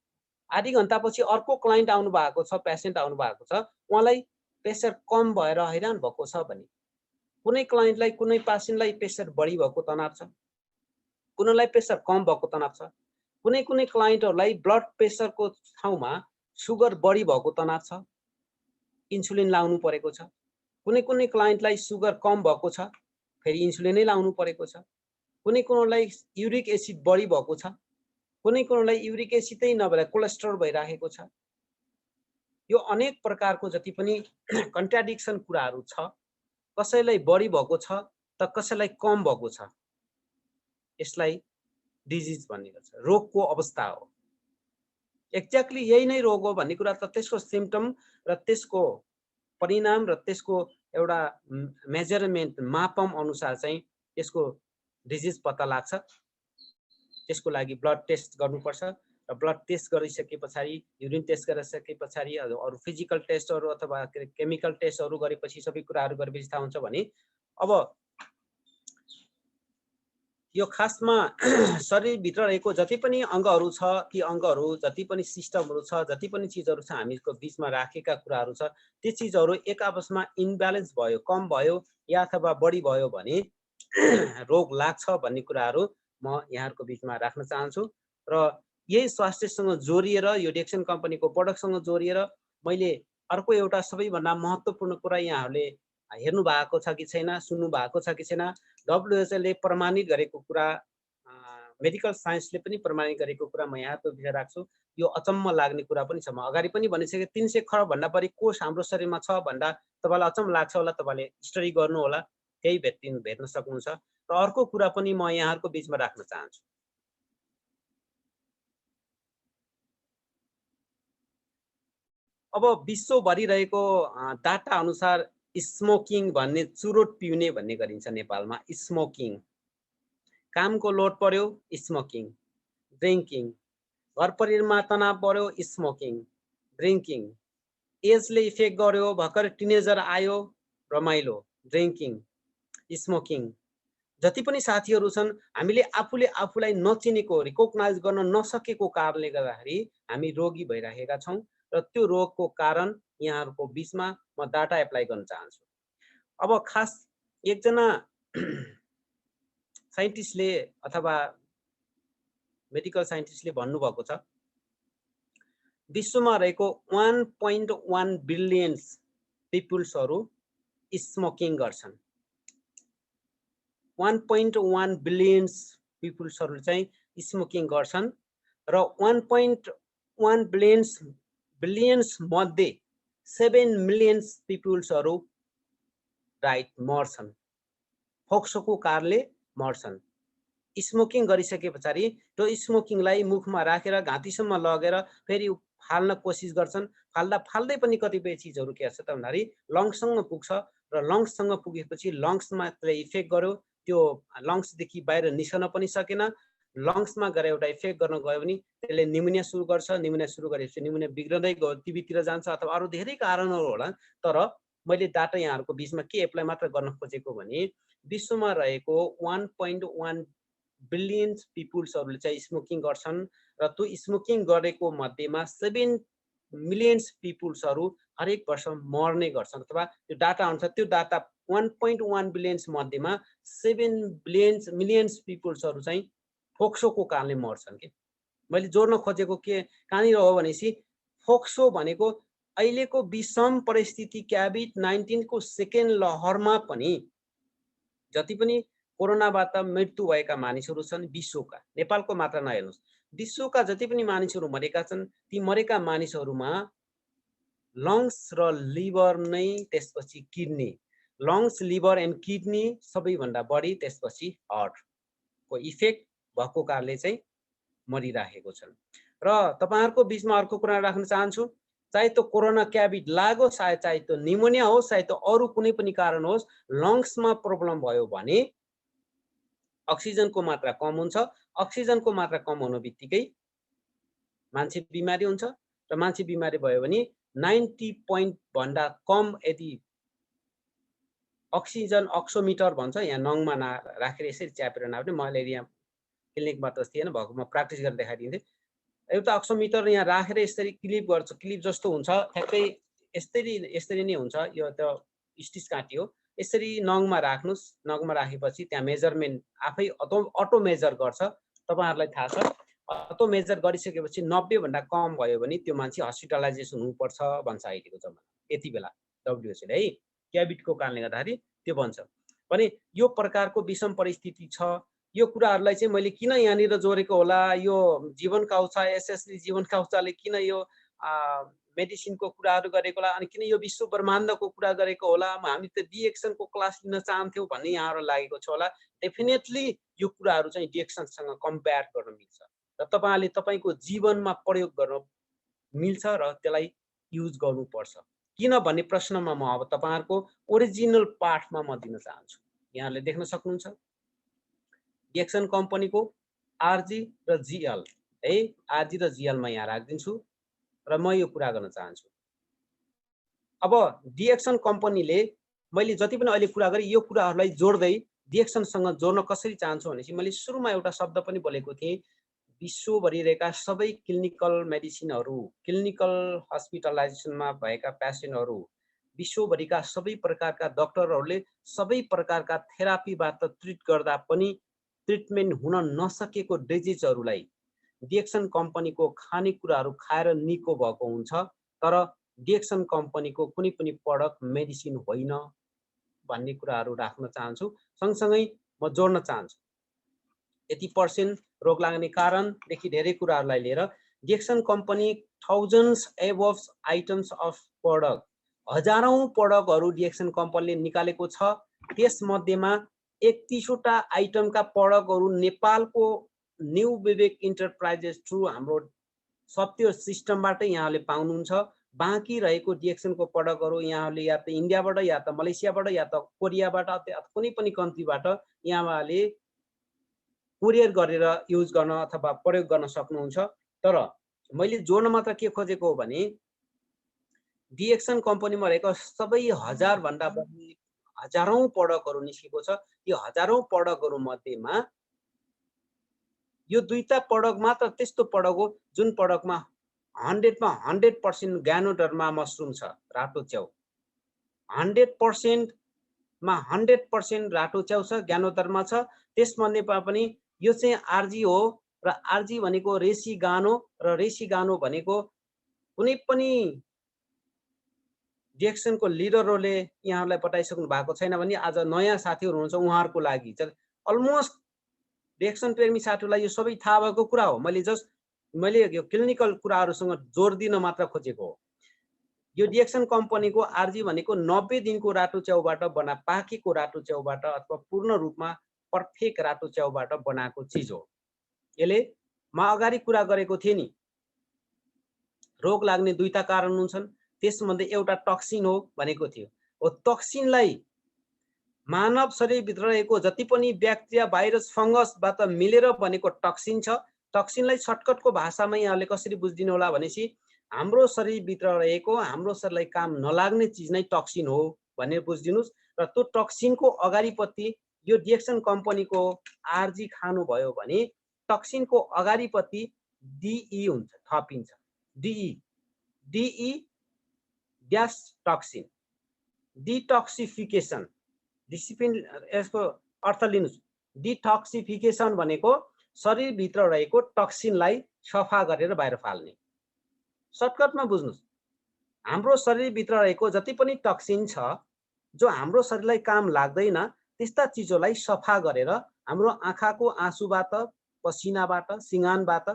आधी घण्टा पछि अर्को क्लाइन्ट आउनु भएको छ, पेसेन्ट आउनु भएको छ, उहाँलाई प्रेसर कम भएर हैरान भएको छ भने कुनै क्लाइन्टलाई कुनै पेसेन्टलाई प्रेसर बढी भएको तनाव छ, कुनैलाई प्रेसर कम भएको तनाव छ, कुनै कुनै क्लाइन्टहरूलाई ब्लड प्रेसरको ठाउँमा सुगर बढी भएको तनाव छ, इन्सुलिन लाउनु परेको छ, कुनै कुनै क्लाइन्टलाई सुगर कम भएको छ, फेरि इन्सुलिनै लाउनु परेको छ, कुनै कुनैलाई युरिक एसिड बढी भएको छ, कुनै कुनैलाई युरिक एसिडै नभएर कोलेस्ट्रोल भइराखेको छ। यो अनेक प्रकारको जति पनि कन्ट्राडिक्सन कुराहरू छ, कसैलाई बढी भएको छ त कसैलाई कम भएको छ, यसलाई डिजिज भन्ने गर्छ, रोगको अवस्था हो। एक्ज्याक्टली यही नै रोग हो भन्ने कुरा त त्यसको सिम्पटम र त्यसको परिणाम र त्यसको एउटा मेजरमेन्ट मापम अनुसार चाहिँ त्यसको डिजिज पत्ता लाग्छ। त्यसको लागि ब्लड टेस्ट गर्नुपर्छ र ब्लड टेस्ट गरिसके पछाडि युरिन टेस्ट गरिसके पछाडि अरू फिजिकल टेस्टहरू अथवा केमिकल टेस्टहरू गरेपछि सबै कुराहरू गरेपछि थाहा हुन्छ भने अब यो खासमा शरीरभित्र रहेको जति पनि अङ्गहरू छ ती अङ्गहरू जति पनि सिस्टमहरू छ जति पनि चिजहरू छ हामीको बिचमा राखेका कुराहरू छ ती चिजहरू एक आपसमा इम्ब्यालेन्स भयो कम भयो या अथवा बढी भयो भने रोग लाग्छ भन्ने कुराहरू म यहाँहरुको बिचमा राख्न चाहन्छु र यही स्वास्थ्यसँग जोडिएर यो डेक्सन कम्पनीको प्रोडक्टसँग जोडिएर मैले अर्को एउटा सबैभन्दा महत्त्वपूर्ण कुरा यहाँहरूले हेर्नु भएको छ कि छैन सुन्नु भएको छ कि छैन WHO ले प्रमाणित गरेको कुरा मेडिकल साइन्सले पनि प्रमाणित गरेको कुरा म यहाँको विषय राख्छु। यो अचम्म लाग्ने कुरा पनि छ। म अगाडि पनि भनिसके 300 खरब भन्दा बढी कोष हाम्रो शरीरमा छ भन्दा तपाईलाई अचम्म लाग्छ होला, तपाईले स्टडी गर्नु होला, त्यही भेट्न सक्नुहुन्छ। र अर्को कुरा पनि म यहाँहरुको बीचमा राख्न चाहन्छु। अब विश्वभरि रहेको डाटा अनुसार स्मोकिङ भन्ने चुरोट पिउने भन्ने गरिन्छ नेपालमा। स्मोकिङ कामको लोड पर्यो स्मोकिङ, ड्रिङ्किङ, घर परिवारमा तनाव पर्यो स्मोकिङ, ड्रिङ्किङ, एजले इफेक्ट गर्यो भर्खर टिनेजर आयो रमाइलो ड्रिङ्किङ, स्मोकिङ। जति पनि साथीहरू छन् हामीले आफूले आफूलाई नचिनेको रिकग्नाइज गर्न नसकेको कारणले गर्दाखेरि हामी रोगी भइरहेका छौं र त्यो रोगको कारण यहाँहरुको बीचमा म डाटा एप्लाई गर्न चाहन्छु। अब खास एकजना साइन्टिस्टले अथवा मेडिकल साइन्टिस्टले भन्नुभएको छ विश्वमा रहेको 1.1 बिलियन पिपुल्सहरू स्मोकिङ गर्छन्। 1.1 बिलियन पिपुल्सहरू चाहिँ स्मोकिङ गर्छन् र 1.1 बिलियन्स मध्ये 7 मिलियन पिपुल्सहरू मर्छन्, फोक्सोको कारणले मर्छन्। स्मोकिङ गरिसके पछाडि त्यो स्मोकिङलाई मुखमा राखेर घाँटीसम्म लगेर फेरि फाल्न कोसिस गर्छन्। फाल्दै पनि कतिपय चीजहरू के छ त भन्दाखेरि लङ्ससँग पुग्छ र लङ्ससँग पुगेपछि लङ्समा त्यसले इफेक्ट गर्यो, त्यो लङ्सदेखि बाहिर निस्कन पनि सकेन। लङ्समा गएर एउटा इफेक्ट गर्न गयो भने त्यसले निमोनिया सुरु गर्छ, निमोनिया सुरु गरेपछि निमोनिया बिग्रदै गयो टिबीतिर जान्छ अथवा अरू धेरै कारणहरू होला। तर मैले डाटा यहाँहरुको बीचमा के एप्लाई मात्र गर्न खोजेको भने विश्वमा रहेको 1.1 बिलियन पिपुल्सहरूले चाहिँ स्मोकिङ गर्छन् र त्यो स्मोकिङ गरेको मध्येमा 7 मिलियन पिपुल्सहरू हरेक वर्ष मर्ने गर्छन् अथवा त्यो डाटा अनुसार त्यो डाटा 1.1 बिलियन मध्येमा 7 मिलियन पिपुल्सहरू चाहिँ फोक्सोको कारणले मर्छन् के। मैले जोड्न खोजेको के कहाँनिर हो भनेपछि फोक्सो भनेको अहिलेको विषम परिस्थिति कोभिड-19 को सेकेन्ड लहरमा पनि जति पनि कोरोनाबाट मृत्यु भएका मानिसहरू छन् विश्वका, नेपालको मात्र नहेर्नुस्, विश्वका जति पनि मानिसहरू मरेका छन् ती मरेका मानिसहरूमा लङ्स र लिभर नै, त्यसपछि kidney, lungs liver and kidney सबैभन्दा बढी, त्यसपछि हार्ट को इफेक्ट भएको कारणले चाहिँ मरिरहेको छन्। र तपाईहरुको बीचमा अर्को कुरा राख्न चाहन्छु, चाहे त्यो कोरोना कोभिड लाग्यो, चाहे त्यो निमोनिया होस्, चाहे त्यो अरू कुनै पनि कारण होस्, लङ्समा प्रब्लम भयो भने अक्सिजनको मात्रा कम हुन्छ। अक्सिजनको मात्रा कम हुनु बित्तिकै मान्छे बिमारी हुन्छ र मान्छे बिमारी भयो भने 90 पोइन्ट भन्दा कम यदि अक्सिजन अक्सोमिटर भन्छ यहाँ नङमा राखेर यसरी च्यापेर नाप्ने, मैले यहाँ क्लिनिकमा त थिएन भएको, म प्र्याक्टिस गरेर देखाइदिन्थे। एउटा अक्सोमिटर यहाँ राखेर यसरी क्लिप गर्छ, क्लिप जस्तो हुन्छ ठ्याक्कै यसरी नै हुन्छ, यो त स्टिच काँटी हो। यसरी नङमा राख्नुस्, नङमा राखेपछि त्यहाँ मेजरमेन्ट आफै अटो मेजर गर्छ। तपाईहरुलाई थाहा छ अटो मेजर गरिसकेपछि 90 भन्दा कम भयो भने त्यो मान्छे हस्पिटलाइजेसन हुनुपर्छ भन्छ अहिलेको जमाना, यति बेला WHO ले है कोभिडको कारणले गर्दाखेरि त्यो भन्छ। भने यो प्रकारको विषम परिस्थिति छ। यो कुराहरूलाई चाहिँ मैले किन यहाँनिर जोडेको होला, यो जीवन कौशल एसएसले जीवन कौशलले किन यो मेडिसिनको कुराहरू गरेको होला, अनि किन यो विश्व ब्रह्माण्डको कुरा गरेको होला, हामी त डिएक्सनको क्लास लिन चाहन्थ्यौँ भन्ने यहाँहरु लागेको छ होला। डेफिनेटली यो कुराहरू चाहिँ डिएक्सनसँग कम्पेयर गर्न मिल्छ र तपाईहरुले तपाईको जीवनमा प्रयोग गर्न मिल्छ र त्यसलाई युज गर्नुपर्छ। किन भन्ने प्रश्नमा म अब तपाईहरुको ओरिजिनल पाठमा म दिन चाहन्छु। यहाँले देख्न सक्नुहुन्छ डिएक्सन कम्पनीको आरजी र जीएल है, आरजी र जीएल म यहाँ राख्दिन्छु र म यो कुरा गर्न चाहन्छु। अब डिएक्सन कम्पनीले मैले जति पनि अहिले कुरा गरे यो कुराहरुलाई जोड्दै डिएक्सनसँग जोड्न कसरी चाहन्छु भनेपछि मैले सुरुमा एउटा शब्द पनि बोलेको थिएँ, विश्वभरि रहेका सबै क्लिनिकल मेडिसिनहरु, क्लिनिकल हस्पिटलाइजेसनमा भएका पेशेन्टहरु, विश्वभरिका सबै प्रकारका डाक्टरहरुले सबै प्रकारका थेरापीबाट ट्रिट गर्दा पनि ट्रिटमेन्ट हुन नसकेको डिजिजहरुलाई डिएक्सन कम्पनीको खानेकुराहरु खाएर निको भएको हुन्छ। तर डिएक्सन कम्पनीको कुनै पनि प्रडक्ट मेडिसिन होइन भन्ने कुराहरु राख्न चाहन्छु। सँगसँगै म जोड्न चाहन्छु यति पर्सेन्ट रोग लाग्ने कारणदेखि धेरै कुराहरुलाई लिएर DXN company thousands above items of product, हजारौं प्रोडक्टहरु डिएक्सन कम्पनीले निकालेको छ। त्यसमध्येमा 31 वटा आइटमका प्रोडक्टहरु नेपालको न्यू विवेक इन्टरप्राइजेस थ्रु हाम्रो सफ्टवेयर सिस्टमबाट यहाँले पाउनुहुन्छ। बाँकी रहेको डिएक्सनको प्रोडक्टहरु यहाँले या त इन्डियाबाट या त मलेसियाबाट या त कोरियाबाट अथवा कुनै पनि कन्ट्रीबाट यहाँले कुरियर गरेर युज गर्न अथवा प्रयोग गर्न सक्नुहुन्छ। तर मैले जोड्न मात्र के खोजेको हो भने डिएक्सन कम्पनीमा रहेको सबै हजार भन्दा बढी हजारौं प्रोडक्टहरु निस्केको छ। यो हजारौं प्रोडक्टहरु मध्येमा यो दुईटा प्रोडक्ट मात्र त्यस्तो प्रोडक्ट हो जुन प्रोडक्टमा 100 मा 100% ग्यानोडर्मा मसरुम छ, रातो च्याउ। 100% मा 100% रातो च्याउ छ, ग्यानोडर्मा छ। त्यसमध्येमा पनि यो चाहिँ आरजी हो र आरजी भनेको रेसिगानो र रेसिगानो भनेको कुनै पनि डिएक्सनको लिडरहरूले यहाँलाई बताइसक्नु भएको छैन भने आज नयाँ साथीहरु हुनुहुन्छ उहाँहरुको लागि अलमोस्ट डिएक्सन प्रेमी साथीहरुलाई यो सबै थाहा भएको कुरा हो। मैले यो क्लिनिकल कुराहरुसँग जोड दिन मात्र खोजेको हो। यो डिएक्सन कम्पनीको आरजी भनेको 90 दिनको रातो च्याउबाट पाकेको रातो च्याउबाट अथवा पूर्ण रूपमा पर्फेक्ट रातो च्याउबाट बनाएको चीज हो। यसले म अगाडि कुरा गरेको थिएँ नि, रोग लाग्ने दुईटा कारण हुन्छन्, त्यसमध्ये एउटा टक्सिन हो भनेको थियो। हो टक्सिनलाई मानव शरीरभित्र रहेको जति पनि ब्याक्टेरिया, भाइरस, फंगसबाट मिलेर बनेको टक्सिन छ। टक्सिनलाई सर्टकटको भाषामा यहाँले कसरी बुझिदिनु होला भनेपछि हाम्रो शरीरभित्र रहेको हाम्रो शरीरलाई काम नलाग्ने चीज नै टक्सिन हो भनेर बुझिदिनुस्। र त्यो टक्सिनको अगाडिपट्टि यो डिएक्सन कम्पनीको आरजी खानु भयो भने टक्सिनको अगाडिपट्टि डीई हुन्छ, थपिन्छ। DE dash toxin, detoxification, discipline यसको अर्थ लिनुस्। डिटक्सिफिकेसन भनेको शरीरभित्र रहेको टक्सिनलाई सफा गरेर बाहिर फाल्ने। सर्टकटमा बुझ्नुस्, हाम्रो शरीरभित्र रहेको जति पनि टक्सिन छ जो हाम्रो शरीरलाई काम लाग्दैन त्यस्ता चीजहरूलाई सफा गरेर हाम्रो आँखाको आँसुबाट, पसिनाबाट, सिंगानबाट,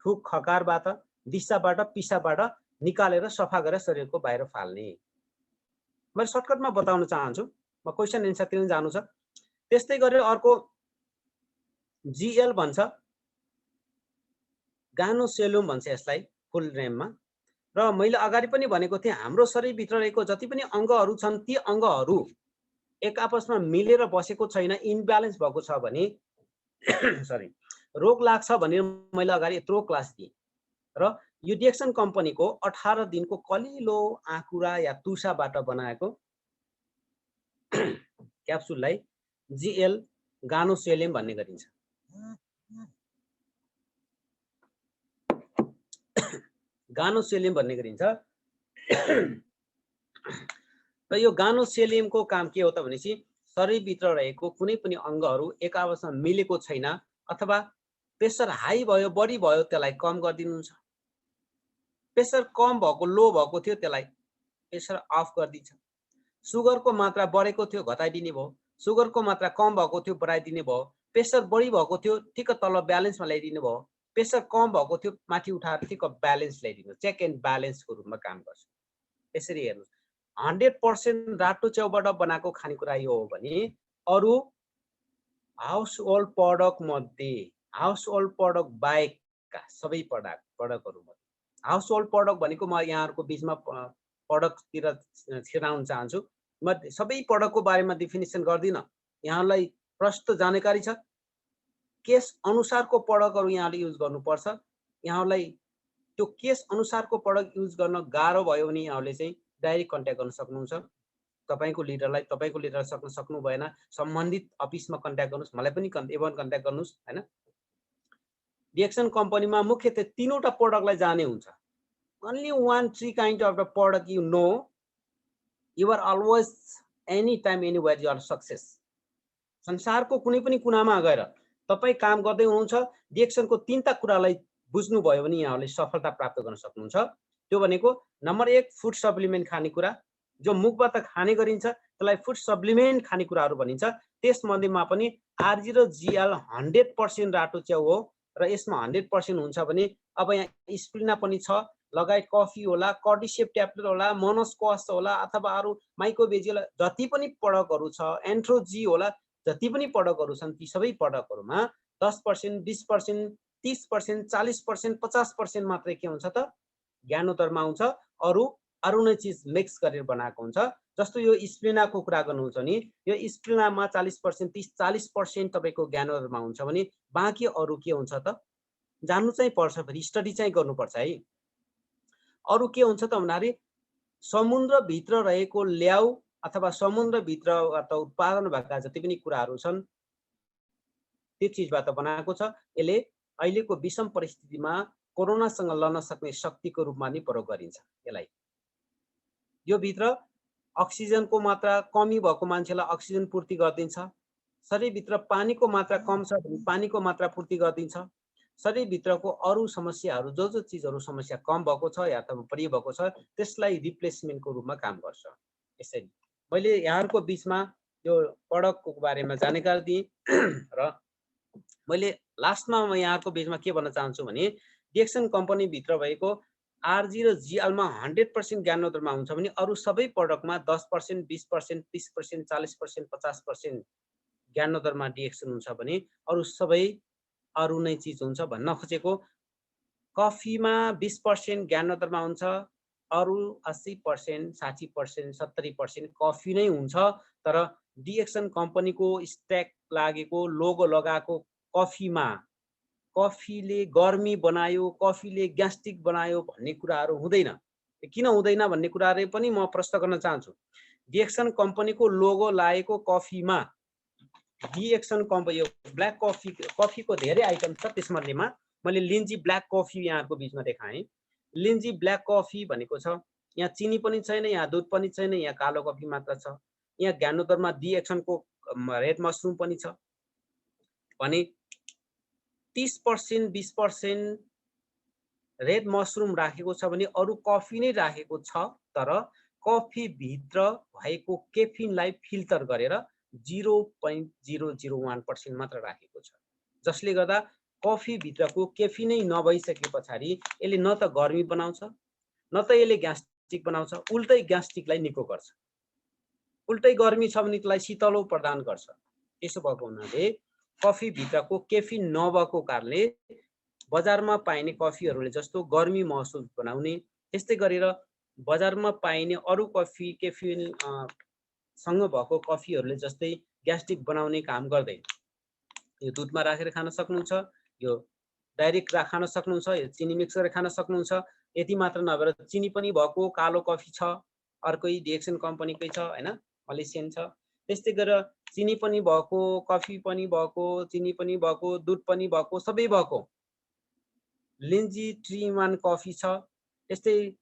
थुक खकारबाट, दिशाबाट, पिसाबाट निकालेर सफा गरेर शरीरको बाहिर फाल्ने। मैले सर्टकटमा बताउन चाहन्छु, म क्वेशन एन्सरतिर जानु छ। त्यस्तै गरेर अर्को जीएल भन्छ, गानोसेलुम भन्छ यसलाई फुल नेममा। र मैले अगाडि पनि भनेको थिएँ हाम्रो शरीरभित्र रहेको जति पनि अङ्गहरू छन् ती अङ्गहरू एक आपसमा मिलेर बसेको छैन, इम्ब्यालेन्स भएको छ भने सरी रोग लाग्छ भनेर मैले अगाडि यत्रो क्लास दिएँ। र यो डिएक्सन कम्पनीको 18 दिनको कलिलो आँकुरा या तुसाबाट बनाएको क्याप्सुललाई जीएल गानोसेलुम भन्ने गरिन्छ। गानोसेलुम भन्ने गरिन्छ। र यो गानोसेलुमको काम के हो त भनेपछि शरीरभित्र रहेको कुनै पनि अङ्गहरू एक आपसमा मिलेको छैन अथवा प्रेसर हाई भयो, बढी भयो, त्यसलाई कम गरिदिनुहुन्छ। प्रेसर कम भएको, लो भएको थियो त्यसलाई प्रेसर अफ गरिदिन्छ। सुगरको मात्रा बढेको थियो घटाइदिने भयो, सुगरको मात्रा कम भएको थियो बढाइदिने भयो, प्रेसर बढी भएको थियो ठिक्क तल ब्यालेन्समा ल्याइदिने भयो, प्रेसर कम भएको थियो माथि उठाएर ठिक्क ब्यालेन्स ल्याइदिनु, चेक एन्ड ब्यालेन्सको रूपमा काम गर्छ। यसरी हेर्नुस्, 100% रातो च्याउबाट बनाएको खानेकुरा यो हो भने अरू हाउस होल्ड प्रडक्ट मध्ये, हाउस होल्ड प्रडक्ट बाहेकका सबै प्रडक्टहरू मध्ये हाउस होल्ड प्रडक्ट भनेको म यहाँहरुको बीचमा प्रडक्टतिर छिराउन चाहन्छु। म सबै प्रडक्टको बारेमा डेफिनेसन गर्दिन। यहाँलाई प्रष्ट जानकारी छ। केस अनुसारको प्रडक्टहरु यहाँले युज गर्नुपर्छ। यहाँलाई त्यो केस अनुसारको प्रडक्ट युज गर्न गाह्रो भयो भने यहाँले चाहिँ डाइरेक्ट कन्ट्याक्ट गर्न सक्नुहुन्छ। तपाईको लिडरलाई सक्नु भएन, सम्बन्धित अफिसमा कन्ट्याक्ट गर्नुस्, मलाई पनि एभन कन्ट्याक्ट गर्नुस् हैन। डिएक्सन कम्पनीमा मुख्यतः तीनवटा प्रडक्टलाई जाने हुन्छ। Only 1-3 kind of the product you know, you are always anytime anywhere you are success. संसारको कुनै पनि कुनामा गएर तपाई काम गर्दै हुनुहुन्छ, डिएक्सनको तीनटा कुरालाई बुझ्नु भयो भने यहाँले सफलता प्राप्त गर्न सक्नुहुन्छ। त्यो भनेको नम्बर 1 फुड सप्लिमेन्ट खानेकुरा, जो मुखबाट खाने गरिन्छ त्यसलाई फुड सप्लिमेन्ट खानेकुराहरु भनिन्छ। त्यसमध्येमा पनि R0GL 100% रातो च्याउ हो र यसमा 100% हुन्छ भने अब यहाँ स्प्लिना पनि छ, लगायत कफी होला, कर्डिसेप ट्याब्लेट होला, मोनोस्क्वास होला अथवा अरु माइक्रोबेजियल जति पनि प्रडक्टहरु छ, एन्ट्रोजी होला, जति पनि प्रडक्टहरु छन् ती सबै प्रडक्टहरुमा 10%, 20%, 30%, 40%, 50% मात्रै के हुन्छ त ज्ञानोत्तरमा हुन्छ। अरु नै चीज मिक्स गरेर बनाएको हुन्छ। जस्तो यो स्प्लिनाको कुरा गर्नुहुन्छ नि, यो स्प्लिनामा 40%, 30-40% तपाईको ज्ञानोत्तरमा हुन्छ भने बाँकी अरु के हुन्छ त जान्नु चाहिँ पर्छ, फेरि स्टडी चाहिँ गर्नुपर्छ है। अरु के हुन्छ त भन्दाखेरि समुद्र भित्र रहेको ल्याउ अथवा समुद्र भित्रबाट उत्पादन भएका जति पनि कुराहरु छन् त्यो चीजबाट बनाएको छ। यसले अहिलेको विषम परिस्थितिमा कोरोनासँग लड्न सक्ने शक्तिको रूपमा नि प्रयोग गरिन्छ यसलाई। यो भित्र अक्सिजनको मात्रा कमी भएको मान्छेलाई अक्सिजन पूर्ति गर्दिन्छ। शरीर भित्र पानीको मात्रा कम छ भने पानीको मात्रा पूर्ति गर्दिन्छ। शरीर भित्रको अरु समस्याहरु जो चीजहरु समस्या कम भएको छ या अथवा बढी भएको छ त्यसलाई रिप्लेसमेन्टको रूपमा काम गर्छ। यसरी मैले यहाँहरुको बीचमा यो प्रडक्टको बारेमा जानकारी दिए र मैले लास्टमा म यहाँहरुको बीचमा के भन्न चाहन्छु भने डिएक्सन कम्पनी भित्र भएको R0GL मा 100% ज्ञानोत्तरमा हुन्छ भने अरु सबै प्रडक्टमा 10%, 20%, 30%, 40%, 50% ज्ञानोत्तरमा डिएक्सन हुन्छ भने अरु सबै अरु नै चीज हुन्छ भन्न खोजेको। कफीमा 20% ज्ञानोत्तरमा हुन्छ, अरु 80%, 60%, 70% कफी नै हुन्छ। तर डिएक्सन कम्पनीको स्ट्याक लागेको लोगो लगाएको कफीमा कफीले गर्मी बनायो, कफीले ग्यास्ट्रिक बनायो भन्ने कुराहरु हुँदैन। किन हुँदैन भन्ने कुराहरु पनि म प्रश्न गर्न चाहन्छु। डिएक्सन कम्पनीको लोगो लागेको कफीमा डिएक्सन कम्पनी यो ब्ल्याक कफीको धेरै आइटम छ। त्यसमध्येमा मैले लिन्जी ब्ल्याक कफी यहाँहरुको बीचमा देखाएँ। लिन्जी ब्ल्याक कफी भनेको छ, यहाँ चिनी पनि छैन, यहाँ दूध पनि छैन, यहाँ कालो कफी मात्र छ। यहाँ ज्ञानोत्तरमा डिएक्सनको रेड मशरुम पनि छ भने 30%, 20% रेड मशरुम राखेको छ भने अरु कफी नै राखेको छ। तर कफी भित्र भएको केफिनलाई फिल्टर गरेर 0.001% मात्र राखेको छ, जसले गर्दा कफी भित्रको केफिनै नभइसकेपछि यसले न त गर्मी बनाउँछ न त यसले ग्यास्ट्रिक बनाउँछ, उल्टै ग्यास्ट्रिकलाई निको गर्छ। उल्टै गर्मी छ भने त्यसलाई शीतलो प्रदान गर्छ। त्यसो भएको हुनाले कफी भित्रको केफिन नभएको कारणले बजारमा पाइने कफीहरुले जस्तो गर्मी महसुस बनाउने, त्यस्तै गरेर बजारमा पाइने अरु कफी केफिन सँग भएको कफीहरुले जस्तै ग्यास्ट्रिक बनाउने काम गर्दैन। यो दूधमा राखेर खान सक्नुहुन्छ, यो डाइरेक्ट खान सक्नुहुन्छ, यो चिनी मिक्स गरेर खान सक्नुहुन्छ। यति मात्र नभएर चिनी पनि भएको कालो कफी छ, अर्कै डिएक्सन कम्पनीकै छ हैन, मलेसियन छ। त्यस्तै गरेर चिनी पनि भएको, कफी पनि भएको, चिनी पनि भएको, दूध पनि भएको, सबै भएको लिन्जी 3-in-1 कफी छ। त्यस्तै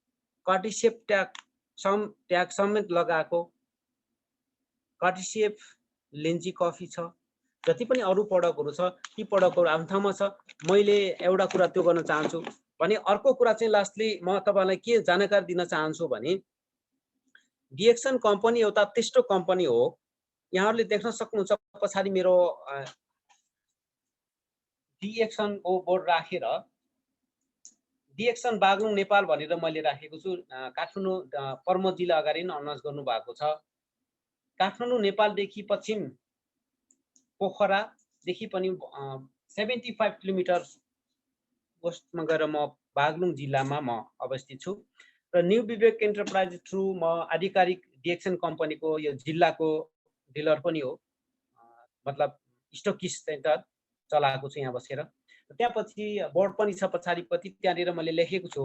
कर्डिसेप ट्याग समेत लगाएको कर्डिसेप लिन्जी कफी छ। जति पनि अरु प्रडक्टहरु छ ती प्रडक्टहरु आफ्नो ठाउँमा छ। मैले एउटा कुरा त्यो गर्न चाहन्छु भने अर्को कुरा चाहिँ लास्टली म तपाईलाई के जानकारी दिन चाहन्छु भने डिएक्सन कम्पनी एउटा त्यस्तो कम्पनी हो, यहाँहरुले देख्न सक्नुहुन्छ पछाडी मेरो डिएक्सन को बोर्ड राखेर डिएक्सन बागलुङ नेपाल भनेर मैले राखेको छु। काठमाडौँ पर्मो जिल्ला अगाडि नै अनाउन्स गर्नु भएको छ। काठमाडौँ नेपालदेखि पश्चिम पोखरादेखि पनि 75 किलोमिटर पोस्टमा गएर म बागलुङ जिल्लामा म अवस्थित छु र न्यू विवेक एन्टरप्राइज थ्रु म आधिकारिक डिएक्सन कम्पनीको यो जिल्लाको डिलर पनि हो। मतलब स्टकिस्ट सेन्टर चलाएको छु यहाँ बसेर। त्यसपछि बोर्ड पनि छ पछाडिपट्टि, त्यहाँनिर मैले लेखेको छु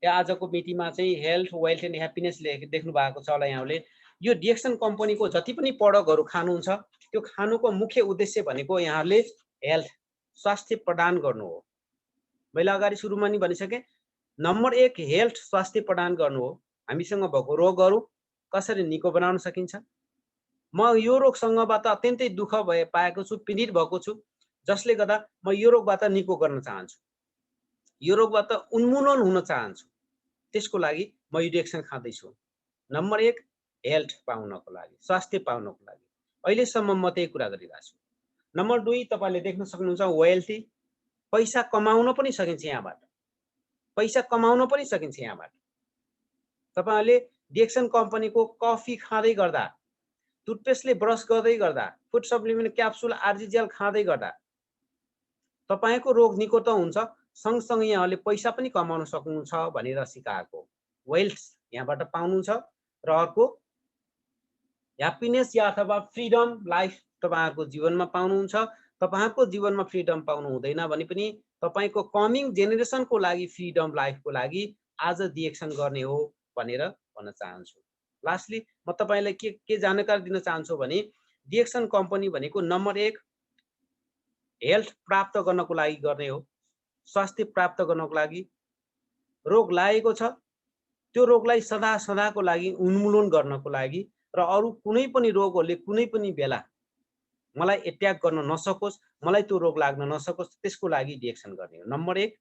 यहाँ आजको मिटिङमा चाहिँ हेल्थ वेल्थ एन्ड ह्याप्पिनेस देख्नु भएको छ होला यहाँले। यो डिएक्सन कम्पनीको जति पनि प्रडक्टहरू खानुहुन्छ त्यो खानुको मुख्य उद्देश्य भनेको यहाँले हेल्थ स्वास्थ्य प्रदान गर्नु हो। मैले अगाडि सुरुमा नि भनिसकेँ, नम्बर 1 हेल्थ स्वास्थ्य प्रदान गर्नु हो। हामीसँग भएको रोगहरू कसरी निको बनाउन सकिन्छ। म यो रोगसँगबाट अत्यन्तै दुःख पाएको छु, पीडित भएको छु, जसले गर्दा म यो रोगबाट निको गर्न चाहन्छु, यो रोगबाट उन्मूलन हुन चाहन्छु। त्यसको लागि म यो डिएक्सन खाँदैछु। नम्बर 1 हेल्थ पाउनको लागि, स्वास्थ्य पाउनको लागि अहिलेसम्म म त्यही कुरा गरिरहेको छु। नम्बर 2 तपाईँले देख्न सक्नुहुन्छ वेल्थी, पैसा कमाउन पनि सकिन्छ यहाँबाट, पैसा कमाउन पनि सकिन्छ यहाँबाट। तपाईँहरूले डिएक्सन कम्पनीको कफी खाँदै गर्दा, टुथपेस्टले ब्रस गर्दै गर्दा, food supplement capsule RG gel खाँदै गर्दा तपाईँको रोग निको त हुन्छ, सँगसँगै यहाँले पैसा पनि कमाउन सक्नुहुन्छ भनेर सिकाएको। वेल्थ यहाँबाट पाउनुहुन्छ र अर्को ह्याप्पिनेस या अथवा फ्रिडम लाइफ तपाईँहरूको जीवनमा पाउनुहुन्छ। तपाईँहरूको जीवनमा फ्रिडम पाउनु हुँदैन भने पनि तपाईँको कमिङ जेनेरेसनको लागि फ्रिडम लाइफको लागि आज डिएक्सन गर्ने हो भनेर भन्न चाहन्छु। लास्टली म तपाईँलाई के जानकारी दिन चाहन्छु भने डिएक्सन कम्पनी भनेको नम्बर 1 हेल्थ प्राप्त गर्नको लागि गर्ने हो, स्वास्थ्य प्राप्त गर्नको लागि। रोग लागेको छ त्यो रोगलाई सदाको लागि उन्मूलन गर्नको लागि र अरू कुनै पनि रोगहरूले कुनै पनि बेला मलाई एट्याक गर्न नसकोस्, मलाई त्यो रोग लाग्न नसकोस्, त्यसको लागि डिएक्सन गर्ने हो नम्बर 1।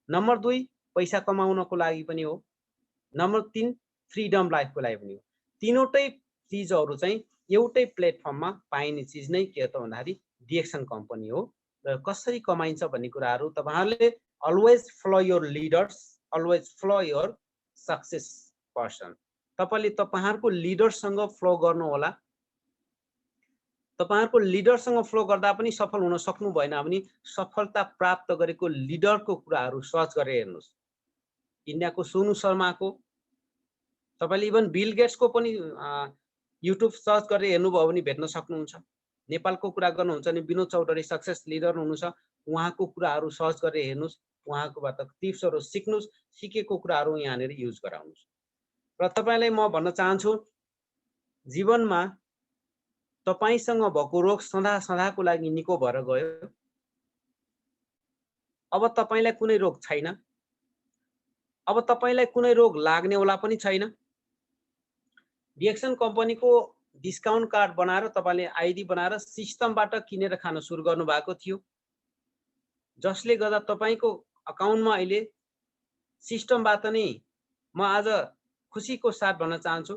नम्बर 2 पैसा कमाउनको लागि पनि हो। नम्बर 3 फ्रिडम लाइफको लागि पनि हो। तीनवटै चिजहरू चाहिँ एउटै प्लेटफर्ममा पाइने चिज नै के त भन्दाखेरि डिएक्सन कम्पनी हो। र कसरी कमाइन्छ भन्ने कुराहरू तपाईहरुले always follow your leaders, always follow your success person. तपाईले तपाईहरुको लिडरसँग फ्लो गर्नु होला। तपाईहरुको लिडरसँग फ्लो गर्दा पनि सफल हुन सक्नु भएन भने सफलता प्राप्त गरेको लिडरको कुराहरू सर्च गरेर हेर्नुस्। इन्डियाको सोनु शर्माको, तपाईले इभन बिल गेट्सको पनि युट्युब सर्च गरेर हेर्नुभयो भने भेट्न सक्नुहुन्छ। नेपालको कुरा गर्नुहुन्छ भने विनोद चौधरी सक्सेस लिडर हुनुहुन्छ, उहाँको कुराहरू सर्च गरेर हेर्नुस्, उहाँकोबाट टिप्सहरू सिक्नुस्, सिकेको कुराहरू यहाँनिर युज गराउनुस्। र तपाईलाई म भन्न चाहन्छु जीवनमा तपाईसँग भएको रोग सदाको लागि निको भएर गयो। अब तपाईलाई कुनै रोग छैन, अब तपाईलाई कुनै रोग लाग्नेवाला पनि छैन। डिएक्सन कम्पनीको डिस्काउन्ट कार्ड बनाएर तपाईले आइडी बनाएर सिस्टमबाट किनेर खान सुरु गर्नु भएको थियो, जसले गर्दा तपाईको अकाउन्टमा अहिले सिस्टमबाट नै म आज खुसीको साथ भन्न चाहन्छु,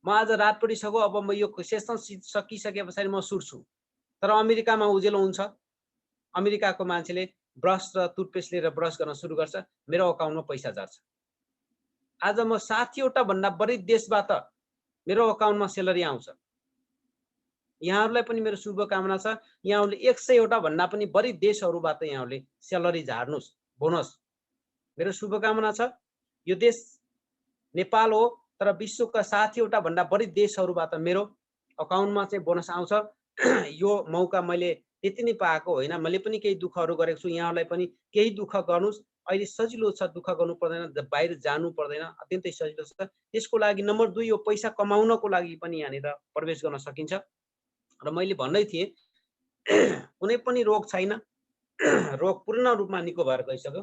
म आज रात परिसक्यो, अब म यो सेसन सकिसके पछाडि म सुत्छु। तर अमेरिकामा उजेलो हुन्छ, अमेरिकाको मान्छेले ब्रस र टुथपेस्ट लिएर ब्रस गर्न सुरु गर्छ, मेरो अकाउन्टमा पैसा जान्छ। आज म 60 वटा भन्दा बढी देशबाट मेरो अकाउन्टमा सेलरी आउँछ। यहाँहरुलाई पनि मेरो शुभकामना छ। यहाँहरुले 100 वटा भन्दा पनि बढी देशहरुबाट यहाँहरुले सेलरी झार्नुस्, बोनस। मेरो शुभकामना छ। यो देश नेपाल हो, तर विश्वका 60 वटा भन्दा बढी देशहरुबाट मेरो अकाउन्टमा चाहिँ बोनस आउँछ। यो मौका मैले त्यति नै पाएको होइन, मैले पनि केही दुःखहरू गरेको छु। यहाँहरुलाई पनि केही दुःख गर्नुस्, अहिले सजिलो छ, दुःख गर्नु पर्दैन, बाहिर जानु पर्दैन, अत्यन्तै सजिलो छ। त्यसको लागि नम्बर 2 यो पैसा कमाउनको लागि पनि यहाँनिर प्रवेश गर्न सकिन्छ। र मैले भन्दै थिएँ कुनै पनि रोग छैन, रोग पूर्ण रूपमा निको भएर गइसक्यो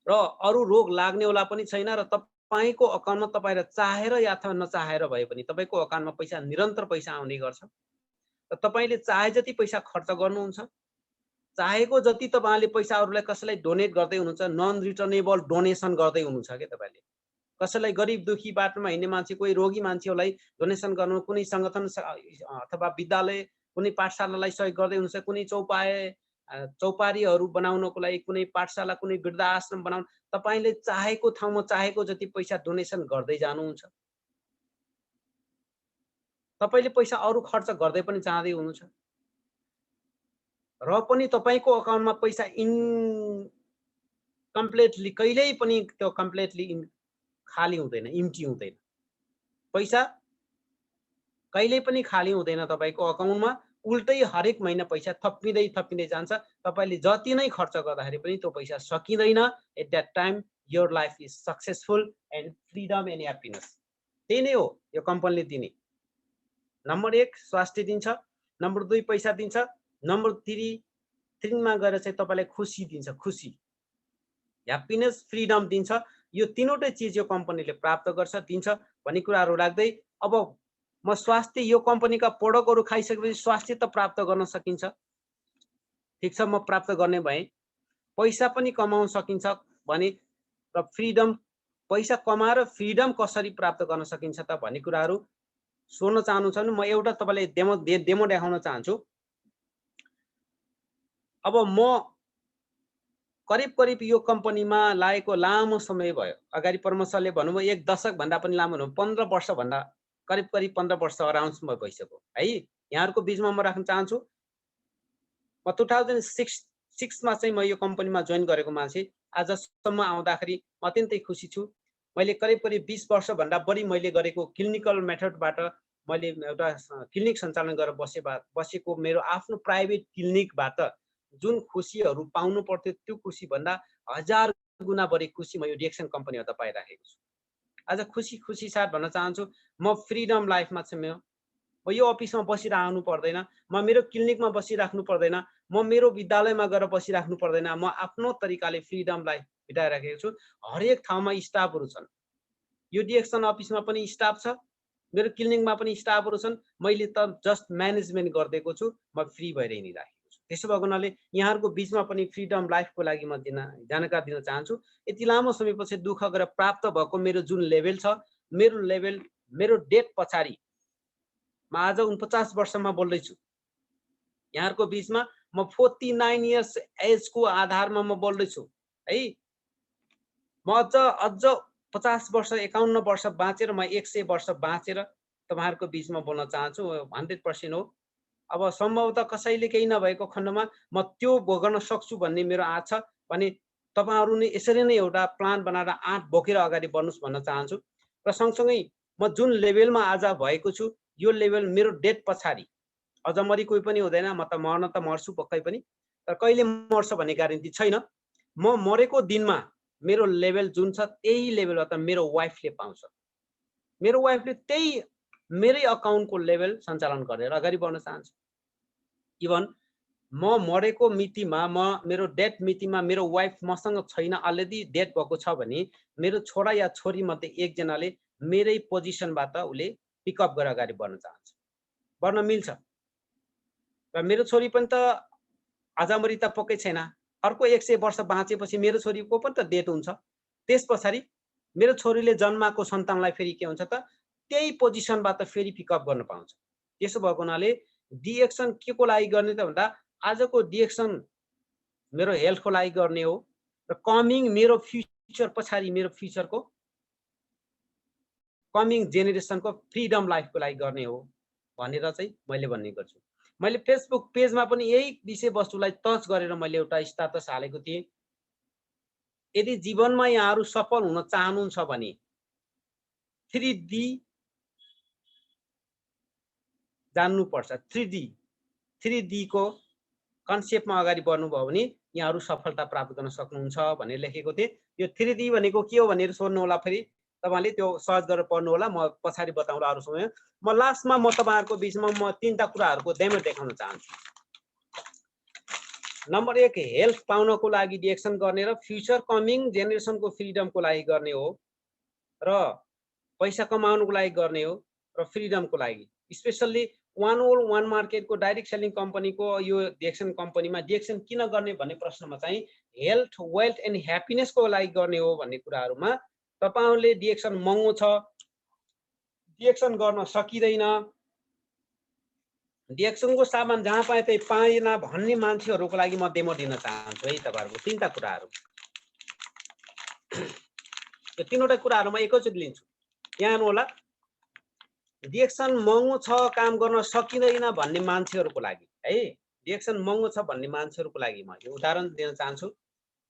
र अरू रोग लाग्नेवाला पनि छैन। र तपाईको अकाउन्टमा तपाईले चाहेर या अथवा नचाहेर भए पनि तपाईको अकाउन्टमा पैसा निरन्तर पैसा आउने गर्छ। र तपाईले चाहे जति पैसा खर्च गर्नुहुन्छ, चाहेको जति तपाईले पैसा अरूलाई कसैलाई डोनेट गर्दै हुनुहुन्छ, नन रिटर्नेबल डोनेसन गर्दै हुनुहुन्छ के तपाईले। कसैलाई गरिब दुखी बाटोमा हिँड्ने मान्छे, कोही रोगी मान्छेलाई डोनेसन गर्नु, कुनै संगठन अथवा विद्यालय, कुनै पाठशालालाई सहयोग गर्दै हुनुहुन्छ, कुनै चौपारीहरू बनाउनको लागि, कुनै पाठशाला, कुनै वृद्धाश्रम बनाउन तपाईले चाहेको ठाउँमा चाहेको जति पैसा डोनेसन गर्दै जानुहुन्छ। तपाईले पैसा अरू खर्च गर्दै पनि जाँदै हुनुहुन्छ। र पनि तपाईको अकाउन्टमा पैसा कम्प्लिटली कहिल्यै पनि त्यो कम्प्लिटली खाली हुँदैन, इम्टी हुँदैन। पैसा कहिल्यै पनि खाली हुँदैन तपाईको अकाउन्टमा, उल्टै हरेक महिना पैसा थपिँदै जान्छ। तपाईले जति नै खर्च गर्दाखेरि पनि त्यो पैसा सकिँदैन। At that time your life is successful and freedom and happiness. त्यही नै हो यो कम्पनीले दिने। नम्बर 1 स्वास्थ्य दिन्छ, नम्बर 2 पैसा दिन्छ, नम्बर 3 मा गएर चाहिँ तपाईलाई खुसी दिन्छ, खुसी, ह्याप्पीनेस, फ्रीडम दिन्छ। यो तीनवटै चीज यो कम्पनीले प्राप्त गर्छ, दिन्छ भन्ने कुराहरु राख्दै अब म स्वास्थ्य यो कम्पनीका प्रोडक्टहरु खाइसकेपछि स्वास्थ्य त प्राप्त गर्न सकिन्छ। ठीक छ, म प्राप्त गर्ने भए। पैसा पनि कमाउन सकिन्छ भने र फ्रीडम, पैसा कमाएर फ्रीडम कसरी प्राप्त गर्न सकिन्छ त भन्ने कुराहरु सोध्न चाहनुहुन्छ भने म एउटा तपाईलाई डेमो देखाउन चाहन्छु। अब म करिब यो कम्पनीमा लागेको लामो समय भयो। अगाडि परमसरले भन्नुभयो 1 दशक भन्दा पनि लामो हो, 15 वर्ष भन्दा करिब 15 वर्ष अराउन्डसम्म भइसक्यो है। यहाँहरुको बीचमा म राख्न चाहन्छु, म 2006 मा चाहिँ म यो कम्पनीमा जोइन गरेको मान्छे। आजसम्म आउँदाखेरि म अत्यन्तै खुसी छु। मैले करिब 20 वर्ष भन्दा बढी मैले गरेको क्लिनिकल मेथडबाट मैले एउटा क्लिनिक सञ्चालन गरेर बसेको मेरो आफ्नो प्राइभेट क्लिनिकबाट जुन खुसीहरु पाउनु पर्थ्यो त्यो खुसी भन्दा 1000 गुना बढी खुसी म यो डिएक्सन कम्पनीबाट पाइराखेको छु। आज खुसी साथ भन्न चाहन्छु, म फ्रीडम लाइफमा छु। म यो अफिसमा बसिरहनु पर्दैन, म मेरो क्लिनिकमा बसिराख्नु पर्दैन, म मेरो विद्यालयमा गएर बसिराख्नु पर्दैन। म आफ्नो तरिकाले फ्रीडम लाइफ बिताइराखेको छु। हरेक ठाउँमा स्टाफहरु छन्। यो डिएक्सन अफिसमा पनि स्टाफ छ, मेरो क्लिनिकमा पनि स्टाफहरु छन्। मैले त जस्ट म्यानेजमेन्ट गर्दैको छु, म फ्री भएर हिँडिराखेको छु। त्यसो भएको हुनाले यहाँहरुको बीचमा पनि फ्रीडम लाइफको लागि म जानकारी दिन चाहन्छु। यति लामो समयपछि दुःख गरेर प्राप्त भएको मेरो जुन लेभल छ, मेरो लेभल, मेरो डेट पछाडी म आज 49 वर्षमा बोल्दै छु। यहाँहरुको बीचमा म 49 इयर्स एज को आधारमा म बोल्दै छु है। म अझ 50 वर्ष 51 वर्ष बाँचेर म 100 वर्ष बाँचेर तपाईहरुको बीचमा बोल्न चाहन्छु। 100% हो। अब सम्भवतः कसैले केही नभएको खण्डमा म त्यो भोग्न सक्छु भन्ने मेरो आँट छ भने तपाईहरु नै यसरी नै एउटा प्लान बनाएर आँट बोकेर अगाडि बढ्नुस् भन्न चाहन्छु। र सँगसँगै म जुन लेभलमा आज भएको छु, यो लेभल मेरो डेट पछाडी अझ मरि कोही पनि हुँदैन। म त मर्न त मर्छु पक्कै पनि, तर कहिले मर्छ भन्ने ग्यारेन्टी छैन। म मरेको दिनमा मेरो लेभल जुन छ त्यही लेभलबाट मेरो वाइफले पाउँछ। मेरो वाइफले त्यही मेरै अकाउन्टको लेभल सञ्चालन गरेर अगाडि बढ्न चाहन्छ। इभन म मरेको मितिमा, मेरो डेथ मितिमा मेरो वाइफ मसँग छैन, अलरेडी डेथ भएको छ भने मेरो छोरा या छोरी मध्ये एकजनाले मेरै पोजिसनबाट उले पिकअप गरेर अगाडि बढ्न चाहन्छ, बढ्न मिल्छ। र मेरो छोरी पनि त आजमरी त पक्कै छैन। अर्को 100 वर्ष बाँचेपछि मेरो छोरीको पनि त डेथ हुन्छ। त्यसपछि मेरो छोरीले जन्माको सन्तानलाई फेरि के हुन्छ त त्यही पोजिसनबाट फेरि पिकअप गर्न पाउँछ। त्यसो भएको हुनाले डिएक्सन के को लागि गर्ने त भन्दा आजको डिएक्सन मेरो हेल्थको लागि गर्ने हो र कमिङ मेरो फ्युचर पछाडी मेरो फ्युचरको कमिङ जेनेरेसनको फ्रीडम लाइफको लागि गर्ने हो भनेर चाहिँ मैले भन्ने गर्छु। मैले फेसबुक पेजमा पनि यही विषयवस्तुलाई टच गरेर मैले एउटा स्ट्याटस हालेको थिएँ। यदि जीवनमा यहाँहरु सफल हुन चाहनुहुन्छ भने 3D जान्नुपर्छ। 3D को कन्सेप्टमा अगाडि बढ्नुभयो भने यहाँहरु सफलता प्राप्त गर्न सक्नुहुन्छ भनेर लेखेको थिएँ। यो 3D भनेको के हो भनेर सोध्नु होला, फेरि तपाईले त्यो सर्च गरेर पढ्नु होला। म पछाडी बताउँला अरु समय। म लास्टमा म तपाईहरुको बीचमा म तीनटा कुराहरुको डेमो देखाउन चाहन्छु। नम्बर 1 हेल्थ पाउनको लागि डिएक्सन गर्ने र फ्युचर कमिङ जेनेरेसनको फ्रीडमको लागि गर्ने हो र पैसा कमाउनको लागि गर्ने हो र फ्रीडमको लागि। स्पेशली वान होल वान मार्केटको डाइरेक्ट सेलिङ कम्पनीको यो डिएक्सन कम्पनीमा डिएक्सन किन गर्ने भन्ने प्रश्नमा चाहिँ हेल्थ, वेल्थ एन्ड ह्याप्पीनेसको लागि गर्ने हो भन्ने कुराहरुमा तपाईहरुले डिएक्सन महँगो छ, डिएक्सन गर्न सकिदैन, डिएक्सनको सामान जहाँ पाए त्यही पाएन भन्ने मान्छेहरुको लागि म डेमो दिन चाहन्छु है। तपाईहरुको तीनटा कुराहरु, यो तीनवटा कुराहरु म एकैचोटि लिन्छु। यहाँ हेर्नु होला, डिएक्सन महँगो छ, काम गर्न सकिदैन भन्ने मान्छेहरुको लागि है। डिएक्सन महँगो छ भन्ने मान्छेहरूको लागि म यो उदाहरण दिन चाहन्छु।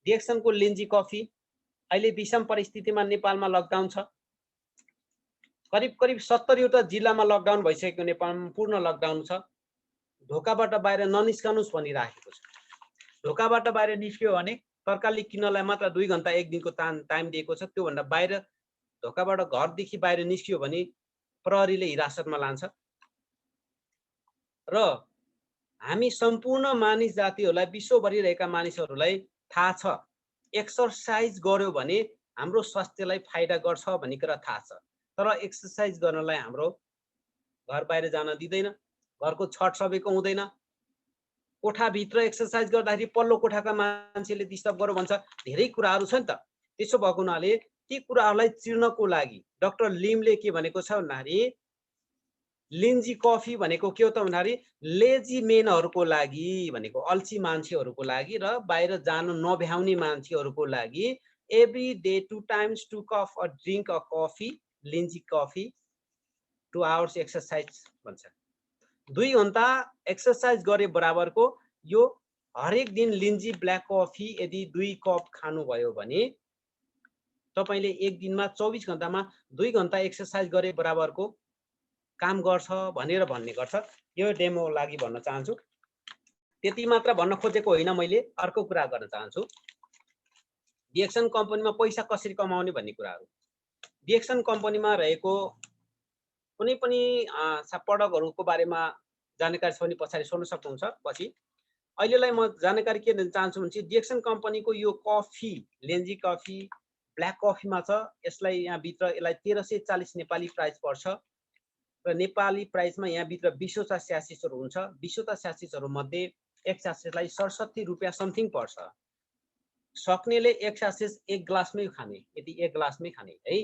डिएक्सनको लिन्जी कफी अहिले विषम परिस्थितिमा नेपालमा लकडाउन छ। करिब 70वटा जिल्लामा लकडाउन भइसक्यो। नेपालमा पूर्ण लकडाउन छ। ढोकाबाट बाहिर ननिस्कनुस् भनिराखेको छ। ढोकाबाट बाहिर निस्क्यो भने तरकारी किन्नलाई मात्र 2 घण्टा 1 दिनको टाइम दिएको छ। त्योभन्दा बाहिर ढोकाबाट घरदेखि बाहिर निस्क्यो भने प्रहरीले हिरासतमा लान्छ। र हामी सम्पूर्ण मानिस जातिहरूलाई, विश्वभरि रहेका मानिसहरूलाई थाहा छ एक्सरसाइज गर्यो भने हाम्रो स्वास्थ्यलाई फाइदा गर्छ भन्ने कुरा थाहा छ। तर एक्सरसाइज गर्नलाई हाम्रो घर बाहिर जान दिँदैन। घरको छत सबैको हुँदैन। कोठाभित्र एक्सरसाइज गर्दाखेरि पल्लो कोठाका मान्छेले डिस्टर्ब गर्यो भन्छ। धेरै कुराहरू छ नि त। त्यसो भएको हुनाले ती कुराहरूलाई चिर्नको लागि डाक्टर लिमले के भनेको छ भन्दाखेरि लिन्जी कफी भनेको के हो त भन्दाखेरि लेजी मेनहरूको लागि भनेको, अल्छी मान्छेहरूको लागि र बाहिर जान नभ्याउने मान्छेहरूको लागि every day 2 times 2 cup a drink a coffee, Lingzhi coffee, 2 hours exercise भन्छ। 2 घण्टा एक्सरसाइज गरे बराबरको यो हरेक दिन लिन्जी ब्ल्याक कफी यदि 2 कप खानुभयो भने तपाईले एक दिनमा 24 घण्टामा 2 घण्टा एक्सरसाइज गरे बराबरको काम गर्छ भनेर भन्ने गर्छ। यो डेमो लागि भन्न चाहन्छु। त्यति मात्र भन्न खोजेको होइन, मैले अर्को कुरा गर्न चाहन्छु। डिएक्सन कम्पनीमा पैसा कसरी कमाउने भन्ने कुराहरू। डिएक्सन कम्पनीमा रहेको कुनै पनि प्रडक्टहरूको बारेमा जानकारी छ भने पछाडि सोध्न सक्नुहुन्छ पछि। अहिलेलाई म जानकारी के दिन चाहन्छु भने डिएक्सन कम्पनीको यो कफी, लेन्जी कफी ब्ल्याक कफीमा छ। यसलाई यहाँ भित्र यसलाई 1340 नेपाली प्राइस पर्छ र नेपाली प्राइसमा यहाँ भित्र 20वटा स्यासेसहरू हुन्छ। 20वटा स्यासेसहरू मध्ये एक स्यासेसलाई 67 रुपैयाँ समथिङ पर्छ। सक्नेले एक स्यासेस एक ग्लासमै खाने, यदि एक ग्लासमै खाने है।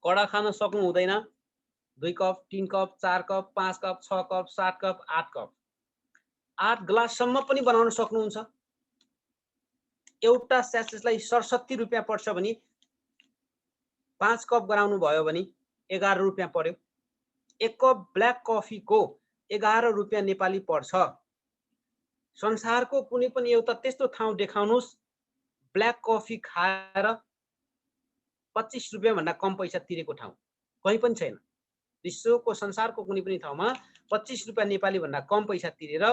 कडा खान सक्नु हुँदैन। 2 cup, 3 cup, 4 cup, 5 cup, 6 cup, 7 cup, 8 cup, 8 ग्लाससम्म पनि बनाउन सक्नुहुन्छ। एउटा स्यासेसलाई 67 रुपैयाँ पर्छ भने 5 कप गराउनु भयो भने 11 रुपैयाँ पर्यो। 1 कप ब्ल्याक कफीको 11 रुपैयाँ नेपाली पर्छ। संसारको कुनै पनि एउटा त्यस्तो ठाउँ देखाउनुस् ब्ल्याक कफी खाएर 25 रुपैयाँ भन्दा कम पैसा तिरेको ठाउँ कहीँ पनि छैन। विश्वको संसारको कुनै पनि ठाउँमा 25 रुपैयाँ नेपाली भन्दा कम पैसा तिरेर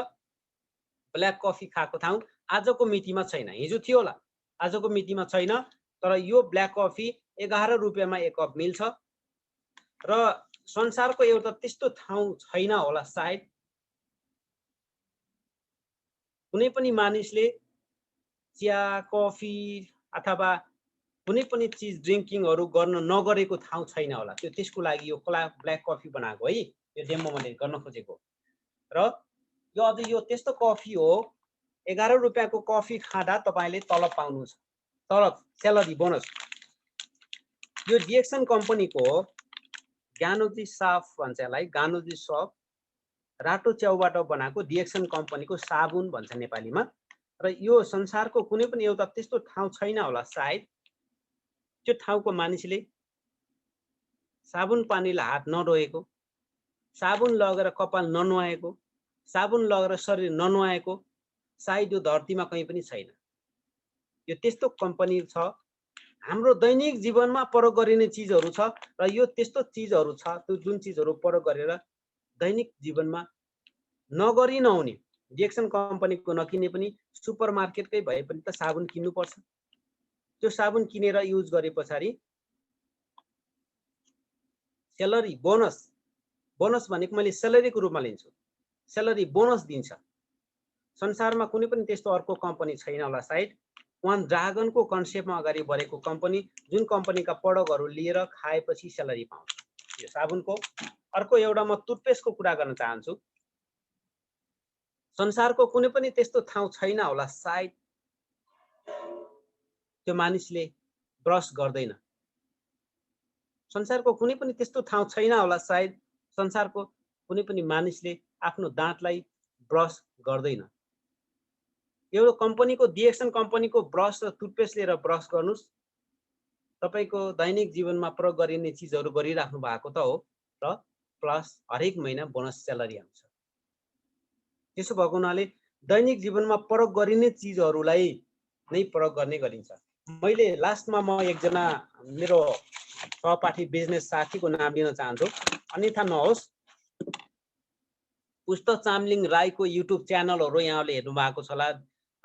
ब्ल्याक कफी खाएको ठाउँ आजको मितिमा छैन। हिजो थियो होला, आजको मितिमा छैन। तर यो ब्ल्याक कफी 11 रुपैयाँमा 1 कप मिल्छ र संसारको एउटा त्यस्तो ठाउँ छैन होला सायद कुनै पनि मानिसले चिया, कफी अथवा कुनै पनि चिज ड्रिङ्किङहरू गर्न नगरेको ठाउँ छैन होला। त्यो त्यसको लागि यो ब्ल्याक कफी बनाएको है। यो डेमो मैले गर्न खोजेको र यो अझ यो त्यस्तो कफी हो 11 रुपैयाँको कफी खाँदा तपाईले तलब पाउनुहुन्छ। तलब, स्यालेरी, बोनस। यो डिएक्सन कम्पनीको गानोजी साफ भन्छ यसलाई, गानोजी सप, रातो च्याउबाट बनाएको डिएक्सन कम्पनीको साबुन भन्छ नेपालीमा। र यो संसारको कुनै पनि एउटा त्यस्तो ठाउँ छैन होला सायद त्यो ठाउँको मानिसले साबुन पानीले हात नधोएको, साबुन लगेर कपाल ननुहाएको, साबुन लगेर शरीर ननुहाएको सायद यो धरतीमा कहीँ पनि छैन। यो त्यस्तो कम्पनी छ। हाम्रो दैनिक जीवनमा प्रयोग गरिने चिजहरू छ र यो त्यस्तो चिजहरू छ त्यो जुन चिजहरू प्रयोग गरेर दैनिक जीवनमा नगरी नहुने। डिएक्सन कम्पनीको नकिने पनि सुपरमार्केटकै भए पनि त साबुन किन्नुपर्छ। त्यो साबुन किनेर युज गरे पछाडि स्यालेरी, बोनस, बोनस भनेको मैले स्यालेरीको रूपमा लिन्छु, स्यालेरी बोनस दिन्छ। संसारमा कुनै पनि त्यस्तो अर्को कम्पनी छैन होला सायद। वान ड्रागनको कन्सेप्टमा अगाडि बढेको कम्पनी जुन कम्पनीका प्रडक्टहरू लिएर खाएपछि स्यालेरी पाउँछ यो साबुनको। अर्को एउटा म टुथपेस्टको कुरा गर्न चाहन्छु। संसारको कुनै पनि त्यस्तो ठाउँ छैन होला सायद त्यो मानिसले ब्रस गर्दैन। संसारको कुनै पनि त्यस्तो ठाउँ छैन होला सायद संसारको कुनै पनि मानिसले आफ्नो दाँतलाई ब्रस गर्दैन। यो कम्पनीको डिएक्सन कम्पनीको ब्रस र टुथपेस्ट लिएर ब्रस गर्नुस्। तपाईको दैनिक जीवनमा प्रयोग गरिने चिजहरू गरिराख्नु भएको त हो र प्लस हरेक महिना बोनस स्यालेरी आउँछ। त्यसो भएको हुनाले दैनिक जीवनमा प्रयोग गरिने चिजहरूलाई नै प्रयोग गर्ने गरिन्छ। मैले लास्टमा म एकजना मेरो सहपाठी बिजनेस साथीको नाम लिन चाहन्छु, अन्यथा नहोस्। पुष्ट चामलिङ राईको युट्युब च्यानलहरू यहाँले हेर्नु भएको छ होला,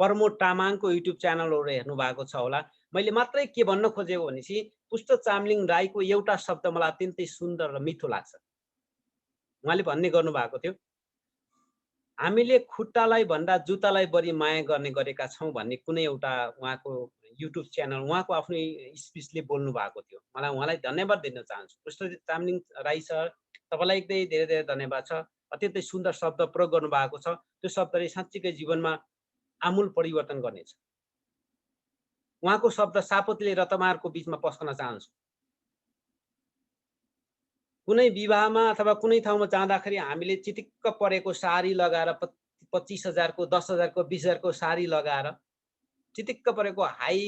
प्रमोद तामाङको युट्युब च्यानलहरू हेर्नु भएको छ होला। मैले मात्रै के भन्न खोजेको भनेपछि पुष्ट चामलिङ राईको एउटा शब्द मलाई अत्यन्तै सुन्दर र मिठो लाग्छ। उहाँले भन्ने गर्नु भएको थियो, हामीले खुट्टालाई भन्दा जुत्तालाई बढी माया गर्ने गरेका छौँ भन्ने कुनै एउटा उहाँको युट्युब च्यानल उहाँको आफ्नै स्पिचले बोल्नु भएको थियो। मलाई उहाँलाई धन्यवाद दिन चाहन्छु। पुष्ट चामलिङ राई सर, तपाईँलाई एकदमै धेरै धेरै धन्यवाद छ। अत्यन्तै सुन्दर शब्द प्रयोग गर्नु भएको छ। त्यो शब्दले साँच्चीकै जीवनमा आमूल परिवर्तन गर्नेछ। उहाँको शब्द सापतले र तपाईँहरूको बिचमा पस्कन चाहन्छु। कुनै विवाहमा अथवा कुनै ठाउँमा जाँदाखेरि हामीले चिटिक्क परेको साडी लगाएर 25,000 को 10,000 को 20,000 को साडी लगाएर चिटिक्क परेको हाई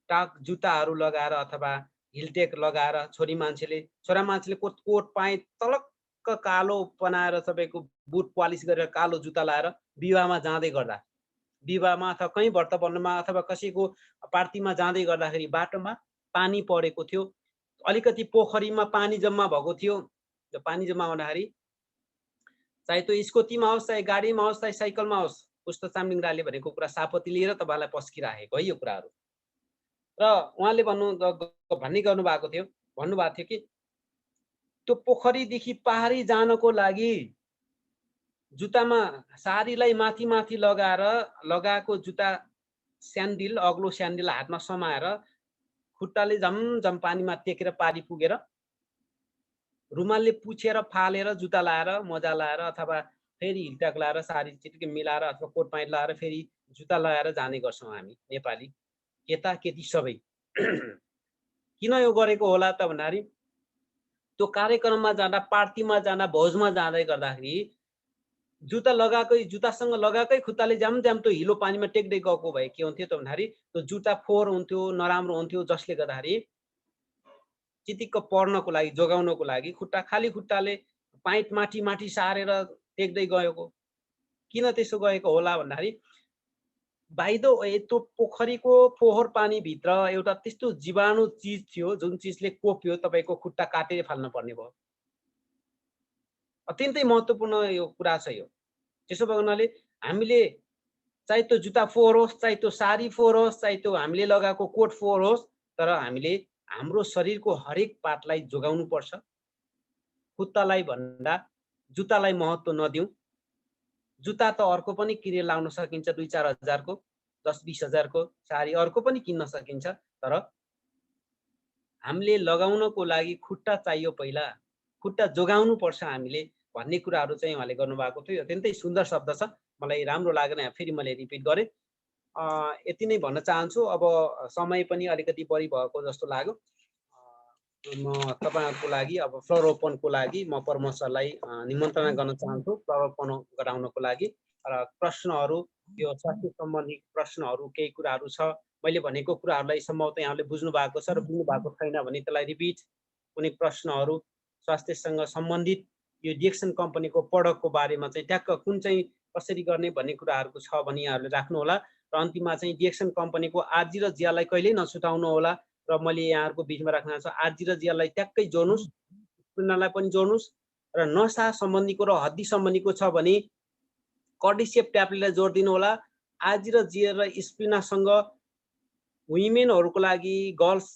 टाक जुत्ताहरू लगाएर अथवा हिलटेक लगाएर छोरा मान्छेले कोट पाइन्ट तलक्क कालो बनाएर तपाईँको बुट पालिस गरेर कालो जुत्ता लाएर विवाहमा जाँदै गर्दा, विवाहमा अथवा कहीँ व्रतबन्धनमा अथवा कसैको पार्टीमा जाँदै गर्दाखेरि बाटोमा पानी परेको थियो, अलिकति पोखरीमा पानी जम्मा भएको थियो। त्यो पानी जम्मा हुँदाखेरि चाहे त्यो स्कुटीमा होस्, चाहे गाडीमा होस्, चाहे साइकलमा होस्, पुष्ट चामलिङ राईले भनेको कुरा सापती लिएर तपाईँलाई पस्किराखेको है यो कुराहरू। र उहाँले भन्ने गर्नुभएको थियो कि त्यो पोखरीदेखि पहाडी जानको लागि जुत्तामा साडीलाई माथि माथि लगाएको जुत्ता स्यान्डल, अग्लो स्यान्डल हातमा समाएर खुट्टाले झमझम पानीमा टेकेर पारी पुगेर रुमालले पुछेर फालेर जुत्ता लाएर मोजा लाएर अथवा फेरि हिलट्याक लाएर साडी चिटिक्क मिलाएर अथवा कोट पाइन्ट लाएर फेरि जुत्ता लगाएर जाने गर्छौँ हामी नेपाली केटाकेटी सबै। किन यो गरेको होला त भन्दाखेरि त्यो कार्यक्रममा जाँदा, पार्टीमा जाँदा, भोजमा जाँदै गर्दाखेरि जुत्तासँग लगाएकै खुट्टाले ज्याम त्यो हिलो पानीमा टेक्दै गएको भए के हुन्थ्यो त भन्दाखेरि त्यो जुत्ता फोहोर हुन्थ्यो, नराम्रो हुन्थ्यो, जसले गर्दाखेरि चिटिक्क पर्नको लागि, जोगाउनको लागि खाली खुट्टाले पाइन्ट माथि माथि सारेर टेक्दै गएको। किन त्यसो गएको होला भन्दाखेरि त्यो पोखरीको फोहोर पानीभित्र एउटा त्यस्तो जीवाणु चिज थियो जुन चिजले कोप्यो, तपाईँको खुट्टा काटेर फाल्न पर्ने भयो। अत्यन्तै महत्त्वपूर्ण यो कुरा छ यो। त्यसो भएको हुनाले हामीले चाहे त्यो जुत्ता फोहोर होस्, चाहे त्यो साडी फोहोर होस्, चाहे त्यो हामीले लगाएको कोट फोहोर होस्, तर हामीले हाम्रो शरीरको हरेक पार्टलाई जोगाउनु पर्छ। खुट्टालाई भन्दा जुत्तालाई महत्त्व नदिउँ। जुत्ता त अर्को पनि किनेर लाउन सकिन्छ, 2-4 हजारको, 10-20 हजारको साडी अर्को पनि किन्न सकिन्छ, तर हामीले लगाउनको लागि खुट्टा चाहियो। पहिला खुट्टा जोगाउनु पर्छ हामीले भन्ने कुराहरू चाहिँ उहाँले गर्नुभएको थियो। अत्यन्तै सुन्दर शब्द छ, मलाई राम्रो लागेन, फेरि मैले रिपिट गरेँ। यति नै भन्न चाहन्छु। अब समय पनि अलिकति बढी भएको जस्तो लाग्यो। म तपाईँहरूको लागि अब फ्लोरोपनको लागि म प्रमोद सरलाई निमन्त्रणा गर्न चाहन्छु फ्लोरोपन गराउनको लागि। र प्रश्नहरू, यो स्वास्थ्य सम्बन्धी प्रश्नहरू केही कुराहरू छ, मैले भनेको कुराहरूलाई सम्भवतः यहाँले बुझ्नु भएको छ र बुझ्नु भएको छैन भने त्यसलाई रिपिट, कुनै प्रश्नहरू स्वास्थ्यसँग सम्बन्धित यो डिएक्सन कम्पनीको प्रडक्टको बारेमा चाहिँ ट्याक्क कुन चाहिँ कसरी गर्ने भन्ने कुराहरूको छ भने यहाँहरूले राख्नु होला। र अन्तिममा चाहिँ डिएक्सन कम्पनीको आरजी र जियालाई कहिल्यै नछुटाउनु होला। र मैले यहाँहरूको बिचमा राख्न चाहन्छु, आरजी र जियालाई ट्याक्कै जोड्नुहोस्, स्पिनालाई पनि जोड्नुहोस्। र नसा सम्बन्धीको र हड्डी सम्बन्धीको छ भने कर्डिसेप ट्याब्लेटलाई जोडिदिनु होला। आरजी र जिया र स्पिनासँग वुमेनहरूको लागि, गर्ल्स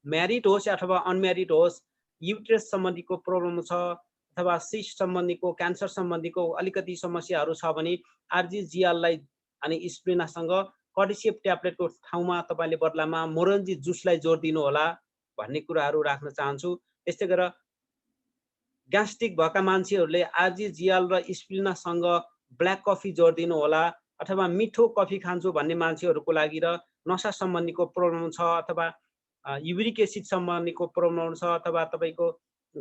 म्यारिड होस् अथवा अनम्यारिड होस्, युट्रेस सम्बन्धीको प्रब्लम छ अथवा सिस्ट सम्बन्धीको, क्यान्सर सम्बन्धीको अलिकति समस्याहरू छ भने आरजी जियाललाई अनि स्पिनासँग कर्डिसेप ट्याब्लेटको ठाउँमा तपाईँले बदलामा मोरन्जी जुसलाई जोडिदिनु होला भन्ने कुराहरू राख्न चाहन्छु। त्यस्तै गरेर ग्यास्ट्रिक भएका मान्छेहरूले आरजी जियाल र स्पिनासँग ब्ल्याक कफी जोडिदिनु होला। अथवा मिठो कफी खान्छु भन्ने मान्छेहरूको लागि र नसा सम्बन्धीको प्रब्लम छ अथवा युरिक एसिड सम्बन्धीको प्रब्लम छ अथवा तपाईँको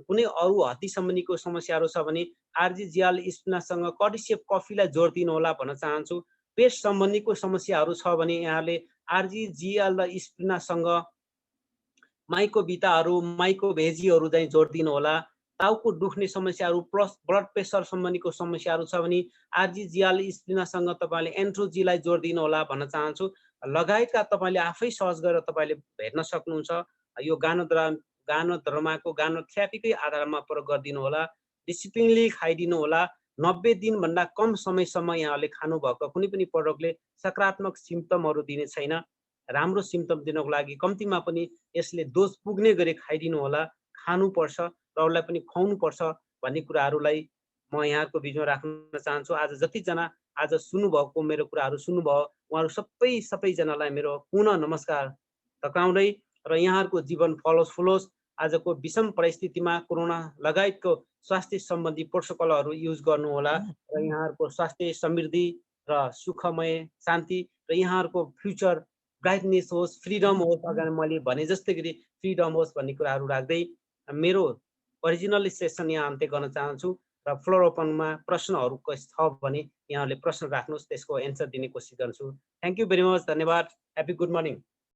कुनै अरू हड्डी सम्बन्धीको समस्याहरू छ भने आरजी जियाल स्पिनासँग कर्डिसेप कफीलाई जोडिदिनु होला भन्न चाहन्छु। पेट सम्बन्धीको समस्याहरू छ भने यहाँले आरजी जियाल र स्पिनासँग माइकोभिटाहरू, माइकोभेजीहरू चाहिँ जोडिदिनु होला। टाउको दुख्ने समस्याहरू प्लस ब्लड प्रेसर सम्बन्धीको समस्याहरू छ भने आरजी जियाल स्पिनासँग तपाईँले एन्ट्रोजीलाई जोड दिनु होला भन्न चाहन्छु। लगायतका तपाईँले आफै सर्च गरेर तपाईँले हेर्न सक्नुहुन्छ। यो गानोद्रमाको गानोथेरापीकै आधारमा प्रयोग गरिदिनु होला। डिसिप्लिनली खाइदिनु होला। 90 दिनभन्दा कम समयसम्म यहाँले खानुभएको कुनै पनि प्रडक्टले सकारात्मक सिम्पटमहरू दिने छैन। राम्रो सिम्पटम दिनको लागि कम्तीमा पनि यसले डोज पुग्ने गरी खाइदिनु होला। खानुपर्छ र अरूलाई पनि खुवाउनुपर्छ भन्ने कुराहरूलाई म यहाँको बिचमा राख्न चाहन्छु। आज जतिजना आज सुन्नुभएको मेरो कुराहरू सुन्नुभयो उहाँहरू सबैजनालाई मेरो पुनः नमस्कार टक्राउँदै र यहाँहरूको जीवन फलोस् फुलोस्। आजको विषम परिस्थितिमा कोरोना लगायतको स्वास्थ्य सम्बन्धी प्रोटोकलहरू युज गर्नु होला र यहाँहरूको स्वास्थ्य समृद्धि र सुखमय शान्ति र यहाँहरूको फ्युचर ब्राइटनेस होस्, फ्रिडम होस्। अगाडि मैले भने जस्तै गरी फ्रिडम होस् भन्ने कुराहरू राख्दै मेरो ओरिजिनल सेसन यहाँ अन्त्य गर्न चाहन्छु र फ्लोर ओपनमा प्रश्नहरू छ भने यहाँहरूले प्रश्न राख्नुहोस्, त्यसको एन्सर दिने कोसिस गर्छु। Thank you very much. धन्यवाद। Happy good morning.